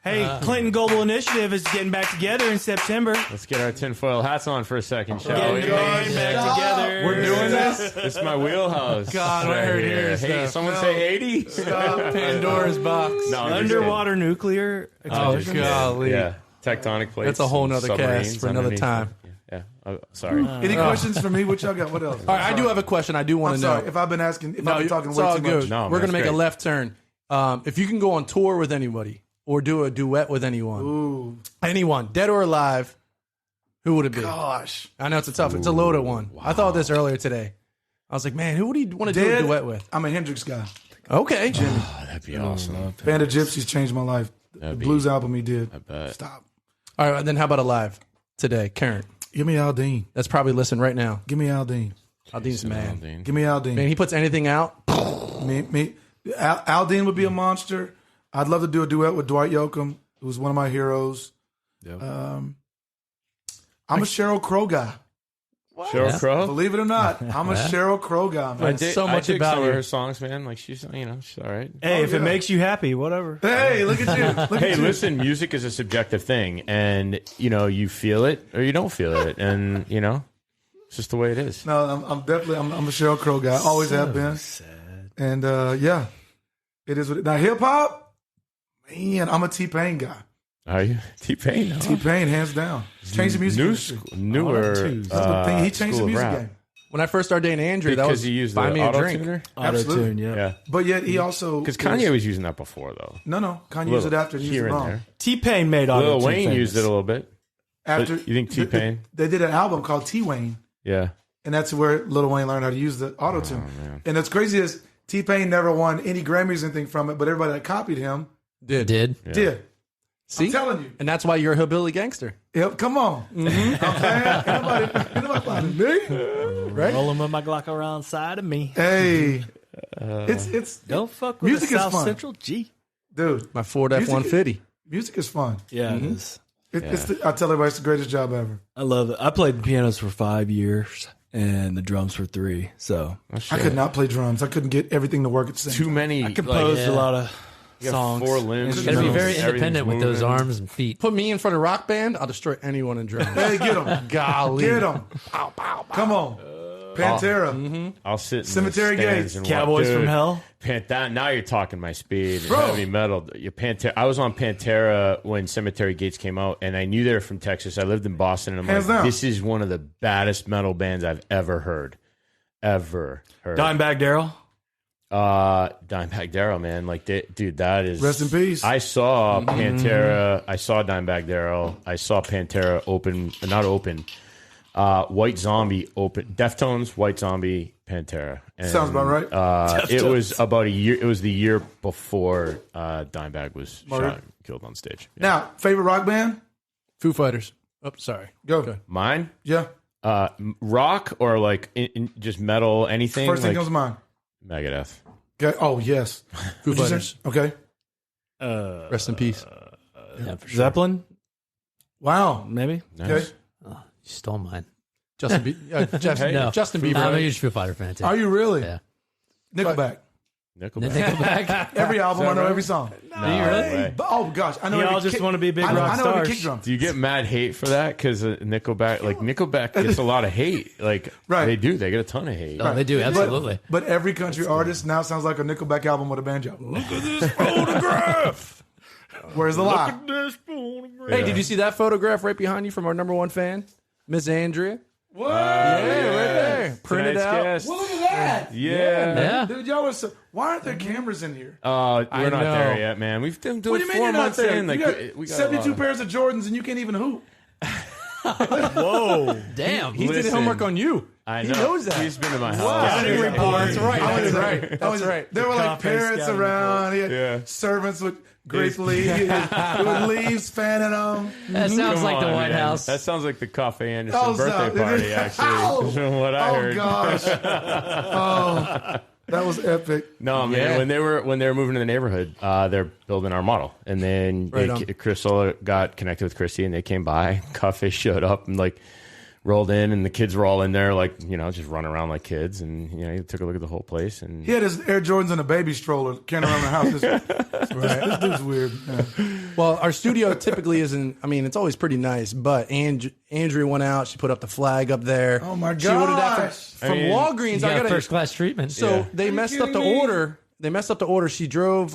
Hey, Clinton Global Initiative is getting back together in September. Let's get our tinfoil hats on for a second, shall we? Getting back together. We're doing this. This is my wheelhouse. God, I right heard here. here Hey, stuff. someone say 80. Pandora's box. No, I'm just Underwater nuclear Oh, explosions. golly. kidding. Yeah, tectonic plates. That's a whole and nother cast submarines for another underneath. time. Yeah. Sorry. Any questions for me? What y'all got? What else? All right, I do have a question. I do want I'm to know. sorry if I've been asking. If No, I've been talking it's way all too good. much. No, We're that's gonna make great. a left turn. If you can go on tour with anybody or do a duet with anyone, Ooh, anyone, dead or alive, who would it be? gosh. I know it's it's a loaded one. I thought of this earlier today. I was like, man, who would he want to do a Dead. duet with? I'm a Hendrix guy. Okay, Oh, that'd be awesome. Band of Gypsies changed my life. The blues album he did. I bet. Stop. all right. Then how about alive today, current? Give me Aldine. That's probably listening right now. Give me Aldine. Aldine's man. Dean. Give me Aldine. Man, he puts anything out. Aldine would be a monster. I'd love to do a duet with Dwight Yoakam, who's one of my heroes. I'm a Sheryl Crow guy. Sheryl Crow. Believe it or not, I'm a Sheryl Crow guy, man. so much I dig about some you. of her songs, man. Like she's all right. Hey, if yeah. it makes you happy, whatever. Hey, look at you. Look Hey, at you. listen, music is a subjective thing, and you feel it or you don't feel it, and it's just the way it is. No, I'm definitely I'm a Sheryl Crow guy. Always have been. Sad. And yeah, it is what it, now hip hop. Man, I'm a T-Pain guy. Are you T-Pain? No. T-Pain, hands down. Changed the music industry. Newer. That's the thing. He changed the music game. When I first started dating Andrew, that was he used buy the me a auto drink. tuner. Absolutely. Auto-tune, Yeah, But yet he also... because Kanye was using that before, though. No. Kanye used it after. He used Here it and wrong. there. T-Pain made auto Lil Wayne used it a little bit. After But you think T-Pain? They did an album called T-Wayne, Yeah. and that's where Lil Wayne learned how to use the auto-tune. man. And what's crazy is T-Pain never won any Grammys or anything from it, but everybody that copied him Did. did. See? I'm telling you. And that's why you're a hillbilly gangster. Yep, come on. I'm saying, ain't nobody finding me. Right? Rolling with my Glock around side of me. Hey, it's Don't fuck with music the is South fun. Central G. dude. My Ford F-150. Music is fun. Yeah, it is. I tell everybody it's the greatest job ever. I love it. I played the pianos for 5 years and the drums for 3. So I could not play drums. I couldn't get everything to work at the same Too time. many. I composed a lot of You got songs. 4 limbs. You got to be very Everything's independent with those moving. arms and feet. Put me in front of Rock Band, I'll destroy anyone in drums. Hey, get them. Golly. Get them. Come on. Pantera. I'll sit in Cemetery the stands Gates. and Cowboys watch. from Dude, Hell. Now you're talking my speed. Bro. Heavy metal. Pantera. I was on Pantera when Cemetery Gates came out, and I knew they were from Texas. I lived in Boston, and I'm Hands like, down. this is one of the baddest metal bands I've ever heard. Dimebag Darrell. Dimebag Darrell, man. Like, dude, that is... Rest in peace. I saw Pantera. I saw Dimebag Darrell. I saw Pantera open... Not open. White Zombie open. Deftones, White Zombie, Pantera. And, Sounds about right. It was about a year... It was the year before Dimebag was shot and killed on stage. Yeah. Now, favorite rock band? Foo Fighters. Oh, sorry. Go. Mine? Yeah. Rock or like just metal, anything? First thing like comes to mind. Megadeth. Okay. Oh, yes. Foo What'd you Fighters. say? Okay. Rest in peace. Yeah, for sure. Zeppelin, Wow. maybe. Nice. Okay. You stole mine. Justin Bieber. No, Justin I'm a Bieber. huge Foo Fighter fan too. Are you really? Yeah. Nickelback. Nickelback. Nickelback. Every album, I know right? every song. No way. But, oh, gosh. I know We every all just kick- want to be big I know, rock I know every stars. kick drum. Do you get mad hate for that? Because Nickelback gets a lot of hate. Like, Right. they do. They get a ton of hate. Oh, they do, absolutely. But every country artist now sounds like a Nickelback album with a banjo. Look at this photograph. Where's the lie? Hey, did you see that photograph right behind you from our number one fan, Miss Andrea? What? Yeah, right there. Printed Tonight's out. guest. Well, look at that. Yeah. Yeah. Dude, y'all are so. Why aren't there campers in here? We're not know. there yet, man. We've been doing What do you mean 4 you're not months there? in. Like, You got we got 72 pairs of Jordans and you can't even hoop. Whoa. Damn. He did Listen. homework on you. I He know. knows that. He's been to my house. Scouting report. That's right. That's right. That's right. There were like Coffey parents scouting around. He had Yeah. servants with grape leaves, with leaves fanning them. That sounds Come like the on, White man. House. That sounds like the Coffey Anderson Oh, birthday so- party, actually. From what I Oh heard. gosh! Oh, that was epic. No, man. Yeah. When they were moving to the neighborhood, they're building our model, and then Right on. Crystal got connected with Christy, and they came by. Coffee showed up and like rolled in, and the kids were all in there, like just running around like kids, and he took a look at the whole place, and He had his Air Jordans in a baby stroller carrying around the house. This dude's weird. Yeah. Well, our studio typically isn't. I mean, it's always pretty nice. But Andrea went out. She put up the flag up there. Oh my She ordered that gosh! from I mean, Walgreens. You I got got first class treatment. So they messed up the kidding me? order. They messed up the order. She drove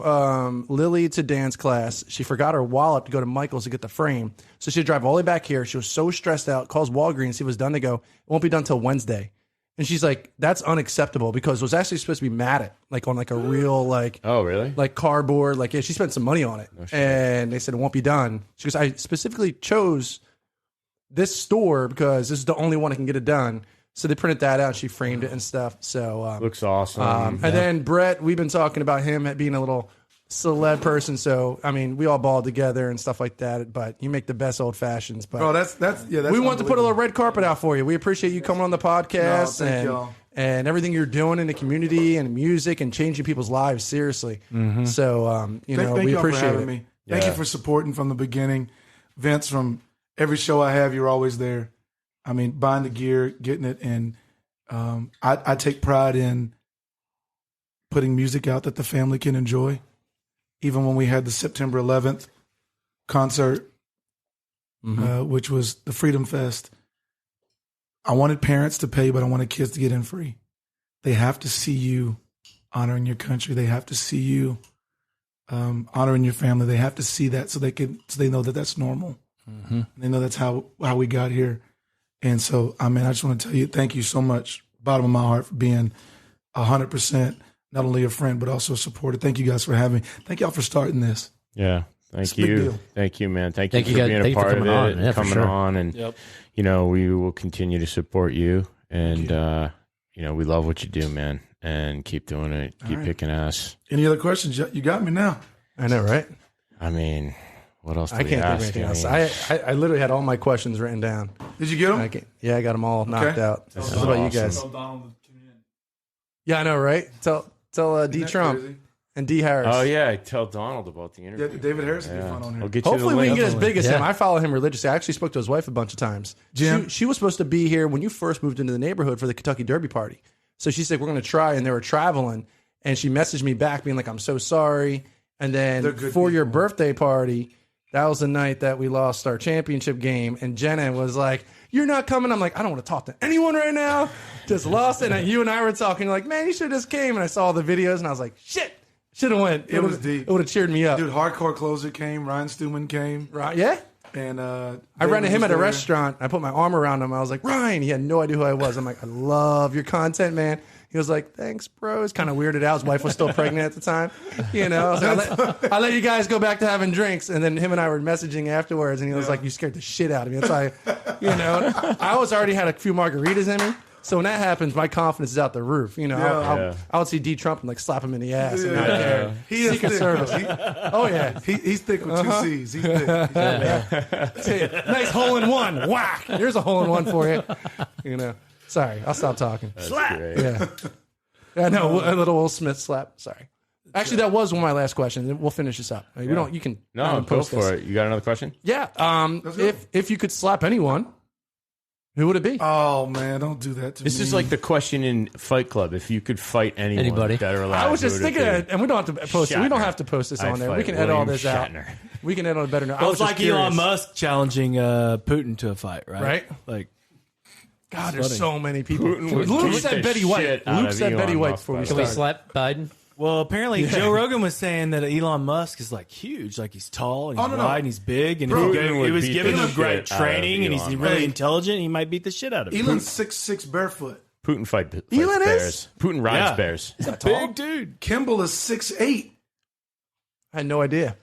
Lily to dance class. She forgot her wallet to go to Michael's to get the frame. So she had to drive all the way back here. She was so stressed out. Calls Walgreens. See if it was done. They go, it won't be done till Wednesday. And she's like, that's unacceptable because it was actually supposed to be matted, like on like a real oh really? like cardboard. Like, yeah, she spent some money on it. And they said it won't be done. She goes, I specifically chose this store because this is the only one that can get it done. So they printed that out. She framed it and stuff. So Looks awesome. and then Brett, we've been talking about him being a little celeb person. So I mean, we all balled together and stuff like that. But you make the best old fashions. But Bro, that's we want to put a little red carpet out for you. We appreciate you coming on the podcast No, thank y'all. and everything you're doing in the community and music and changing people's lives. Seriously. So Thank we y'all for appreciate having it. me. Thank you for supporting from the beginning. Vince, from every show I have, you're always there. I mean, buying the gear, getting it, and I take pride in putting music out that the family can enjoy. Even when we had the September 11th concert, which was the Freedom Fest, I wanted parents to pay, but I wanted kids to get in free. They have to see you honoring your country. They have to see you honoring your family. They have to see that so they know that that's normal. Mm-hmm. They know that's how we got here. And so, I mean, I just want to tell you, thank you so much, bottom of my heart, for being 100% not only a friend but also a supporter. Thank you guys for having me. Thank y'all for starting this. Yeah, thank you, thank you, man. Thank you for guys, being a part of it, yeah, coming on, and you know, we will continue to support you, and you know, we love what you do, man, and keep doing it, keep kicking ass. Any other questions? You got me now. I know, right? I mean, what else? I can't think of anything else. I literally had all my questions written down. Did you get them? I got them all knocked out. What about you guys? Yeah, I know, right? Tell D Trump and D Harris. Oh yeah, tell Donald about the interview. Yeah, David Harris will be fun on here. I'll get Hopefully you the we can link. get as big as him. I follow him religiously. I actually spoke to his wife a bunch of times. Jim? She was supposed to be here when you first moved into the neighborhood for the Kentucky Derby party. So she said, we're going to try, and they were traveling. And she messaged me back being like, I'm so sorry. And then for your birthday party, that was the night that we lost our championship game. And Jenna was like, you're not coming. I'm like, I don't want to talk to anyone right now. Just lost it. And you and I were talking like, man, you should have just came. And I saw the videos, and I was like, shit. Should have went. It was deep. It would have cheered me up. Dude, Hardcore Closer came. Ryan Stewman came. Right? Yeah. And I ran into him at a restaurant. I put my arm around him. I was like, Ryan. He had no idea who I was. I'm like, I love your content, man. He was like, thanks, bro. It's kind of weirded out. His wife was still pregnant at the time. You know, I was like, I'll let you guys go back to having drinks. And then him and I were messaging afterwards, and he was like, you scared the shit out of me. That's why, you know, I already had a few margaritas in me. So when that happens, my confidence is out the roof. You know, I would see D Trump and like slap him in the ass. And not care. He is Secret thick. Service. Oh yeah, He's thick with two C's. He's thick. Nice hole in one. Whack. Here's a hole in one for you. You know. Sorry, I'll stop talking. Slap. Yeah. Yeah, no, a little Will Smith slap. Sorry. Actually, that was one of my last questions. We'll finish this up. We don't. You can. No, go for it. You got another question? Yeah. If you could slap anyone, who would it be? Oh man, don't do that to me. This is like the question in Fight Club. If you could fight anyone, Anybody. dead or alive, I was just who would it thinking, be? and we don't have to post it. We don't have to post this on there. We can edit all this out. We can edit on better. Well, it's like Elon Musk challenging Putin to a fight, right? Right. Like, God, there's so many people. would Luke beat said the Betty White. shit out Luke of said Elon Betty White Musk, before we by the Can we way. started. slap Biden? well, apparently Joe Rogan was saying that Elon Musk is like huge, like he's tall and he's wide and he's big, and Bro, if Putin he was would beat giving the him great shit out of training and he's Elon really Musk. intelligent, he might beat the shit out of him. Elon's 6'6" barefoot. Putin fights Elon is? bears. Putin rides Yeah. bears. He's a big dude. Kimball is 6'8". I had no idea.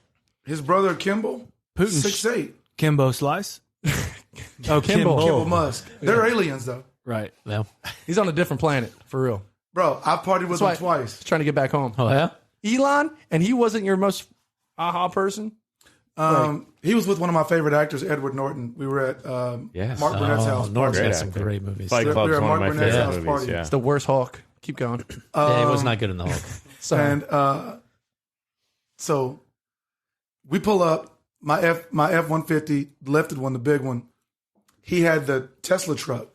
His brother Kimball, Putin's 6'8". Kimbo Slice. Oh, Kimball. Kimball Musk. They're aliens though, Right. No. He's on a different planet, for real. bro. I partied with That's him why- twice. He's trying to get back home. Oh yeah. Elon, and he wasn't your most person? He was with one of my favorite actors, Edward Norton. We were at Yes. Mark Burnett's house. Norton's Great got some actor. great movies. Fight We Club's were at one of Mark my Burnett's favorite house movies. party. Yeah. It's the worst Hulk. Keep going. Yeah, he was not good in the Hulk. Sorry. And so we pull up my F-150, the lifted one, the big one. He had the Tesla truck.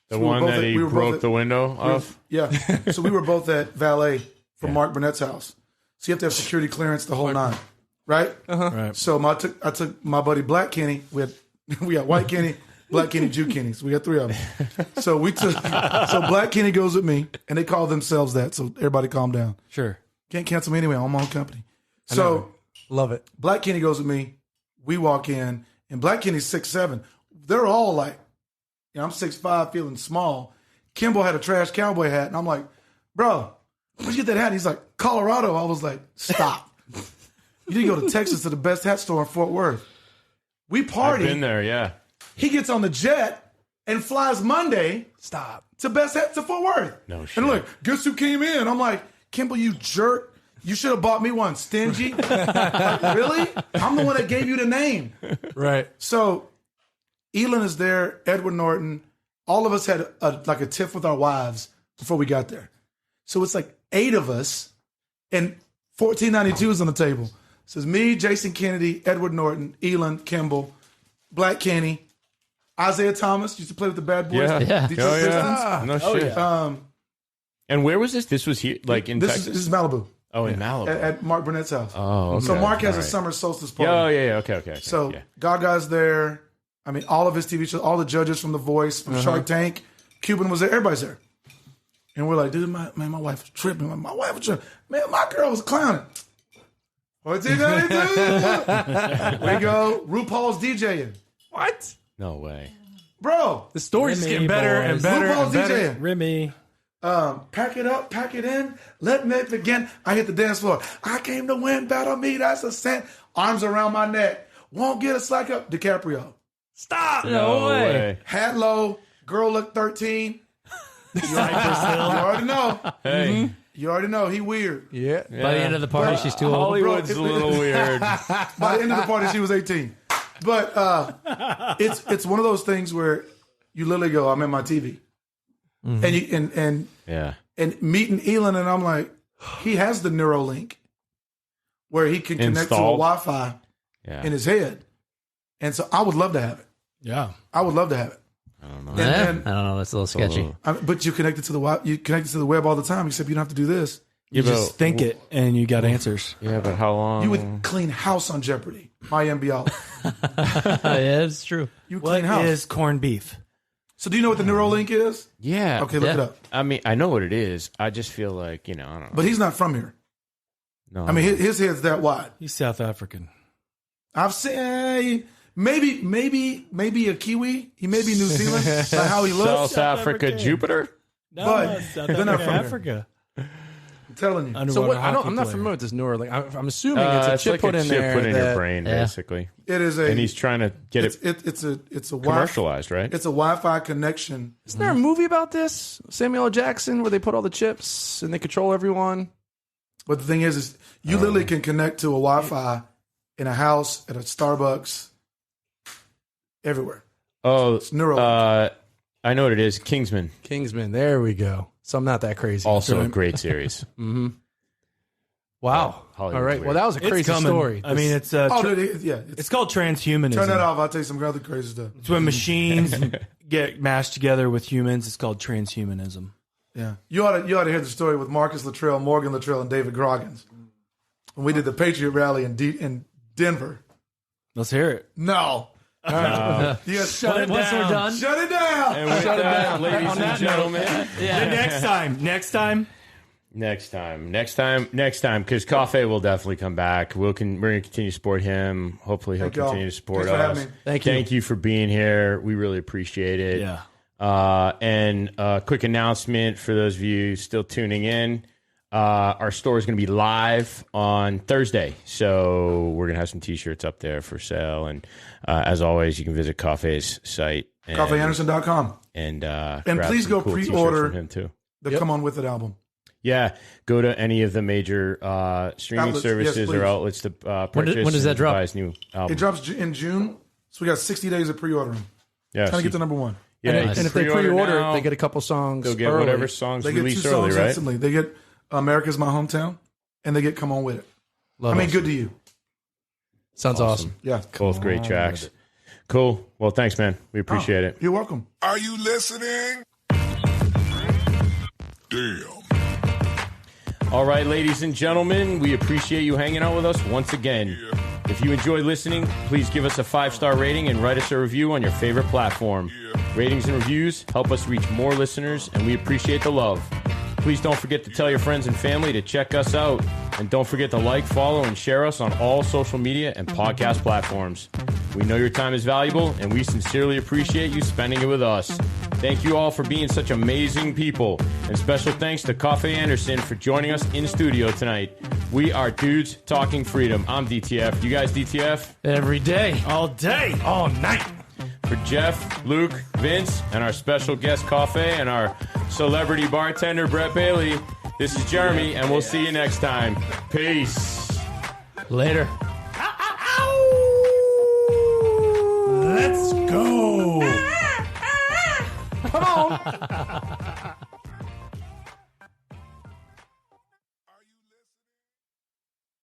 The So we were one both that at- he we were both broke at- the window off. Yeah. So we were both at valet from Mark Burnett's house. So you have to have security clearance the whole nine, right? Right. So I took my buddy Black Kenny. We got White Kenny, Black Kenny, Jew Kenny. So we got three of them. So so Black Kenny goes with me, and they call themselves that. So everybody calm down. Sure. Can't cancel me anyway. I'm my own company. So Love it. Black Kenny goes with me. We walk in, and Black Kenny's 6'7". They're all like, I'm 6'5", feeling small. Kimball had a trash cowboy hat, and I'm like, bro, where'd you get that hat? He's like, Colorado. I was like, stop. You need to go to Texas to the best hat store in Fort Worth. We I've party. been there, yeah. He gets on the jet and flies Monday Stop. to best hat to Fort Worth. No shit. And I'm like, guess who came in? I'm like, Kimball, you jerk. You should have bought me one, stingy. Like, really? I'm the one that gave you the name. Right. So Elon is there, Edward Norton. All of us had a tiff with our wives before we got there. So it's like 8 of us, and $14.92 is on the table. It says me, Jason Kennedy, Edward Norton, Elon, Kimball, Black Kenny, Isaiah Thomas used to play with the Bad Boys. Yeah. Detroit Oh, Pistons. yeah. No shit. And where was this? This was here, like in This Texas? is Malibu Oh, in Malibu. at Mark Burnett's house. Oh, okay. So Mark has All a right. summer solstice party. Oh, yeah, yeah. Okay. So yeah. Gaga's there. I mean, all of his TV shows, all the judges from The Voice, from Shark Tank, Cuban was there. Everybody's there. And we're like, dude, my wife was tripping. My wife was tripping. Man, my girl was clowning. What's it gonna do? We go. RuPaul's DJing. What? No way. Bro. The story's just getting better and better RuPaul's and better. DJing. Remy. Pack it up, pack it in. Let me begin. I hit the dance floor. I came to win. Battle me. That's a cent. Arms around my neck. Won't get a slack up. DiCaprio. Stop. No way. Hat low. Girl look 13. You already know. Hey. You already know. He weird. Yeah. By the end of the party, she's too old. Hollywood's a little weird. By the end of the party, she was 18. But it's one of those things where you literally go, I'm in my TV. And meeting Elon, and I'm like, he has the Neuralink where he can connect to a Wi-Fi in his head. And so I would love to have it. Yeah. I would love to have it. I don't know. I don't know. That's a little sketchy. But you connect it to the web all the time, except you don't have to do this. You just think it, and you got answers. Yeah, but how long? You would clean house on Jeopardy. Mayim Bialik. Yeah, it's true. You What clean house. is corned beef? So do you know what the Neuralink is? Yeah. Okay, look it up. I mean, I know what it is. I just feel like, I don't know. But he's not from here. No. I mean, his head's that wide. He's South African. I've seen maybe a Kiwi. He may be New Zealand. By how he looks. South Africa, Jupiter? No, But South they're not from here. Africa. I'm telling you. So what, I'm not familiar with this Neuralink. I'm assuming it's a chip like put a in chip there. put in your that- brain, basically. It is a. And he's trying to get it it's a commercialized, right? It's a Wi-Fi connection. Isn't there a movie about this? Samuel L. Jackson, where they put all the chips and they control everyone. But the thing is you literally can connect to a Wi-Fi in a house, at a Starbucks, everywhere. Oh, It's Neuralink. I know what it is. Kingsman. Kingsman. There we go. So I'm not that crazy. Also a great series. Wow. Hollywood's All right. weird. Well, that was a It's crazy coming. story. I mean, it's It's called transhumanism. turn that off. I'll tell you some other crazy stuff. It's when machines get mashed together with humans. It's called transhumanism. Yeah, you ought to hear the story with Marcus Luttrell, Morgan Luttrell, and David Groggins when we did the Patriot rally in Denver. Let's hear it. No. Yes, shut it Once down. we're done. Shut it down. And with that, ladies and gentlemen, next time, because Coffey will definitely come back. We're going to continue to support him. Hopefully, he'll continue to support Thanks for us. having me. Thank you for being here. We really appreciate it. Yeah. And a quick announcement for those of you still tuning in. Our store is going to be live on Thursday. So we're going to have some T-shirts up there for sale. And as always, you can visit Coffey's site. CoffeyAnderson.com. And please some go cool t-shirts pre-order from him too. the Come On With It album. Yeah, go to any of the major streaming Outlets, services yes, or please. outlets to purchase. when does that and drop? Buy his new album. It drops in June, so we got 60 days of pre-ordering. Yeah, Trying to get to number one. yeah, And if they pre-order, now, they get a couple songs. they'll get early. whatever songs They get 2 released songs early, right? instantly. They get America's My Hometown, and they get Come On With It. Good to you. Sounds awesome. Yeah. Both great tracks. Cool. Well, thanks, man. We appreciate it. You're welcome. Are you listening? Damn. All right, ladies and gentlemen, we appreciate you hanging out with us once again. If you enjoyed listening, please give us a 5-star rating and write us a review on your favorite platform. Ratings and reviews help us reach more listeners, and we appreciate the love. Please don't forget to tell your friends and family to check us out. And don't forget to like, follow, and share us on all social media and podcast platforms. We know your time is valuable, and we sincerely appreciate you spending it with us. Thank you all for being such amazing people. And special thanks to Coffey Anderson for joining us in studio tonight. We are Dudes Talking Freedom. I'm DTF. You guys DTF? Every day. All day, all night. For Jeff, Luke, Vince, and our special guest Coffey, and our celebrity bartender Brett Bailey, this is Jeremy, and we'll see you next time. Peace. Later.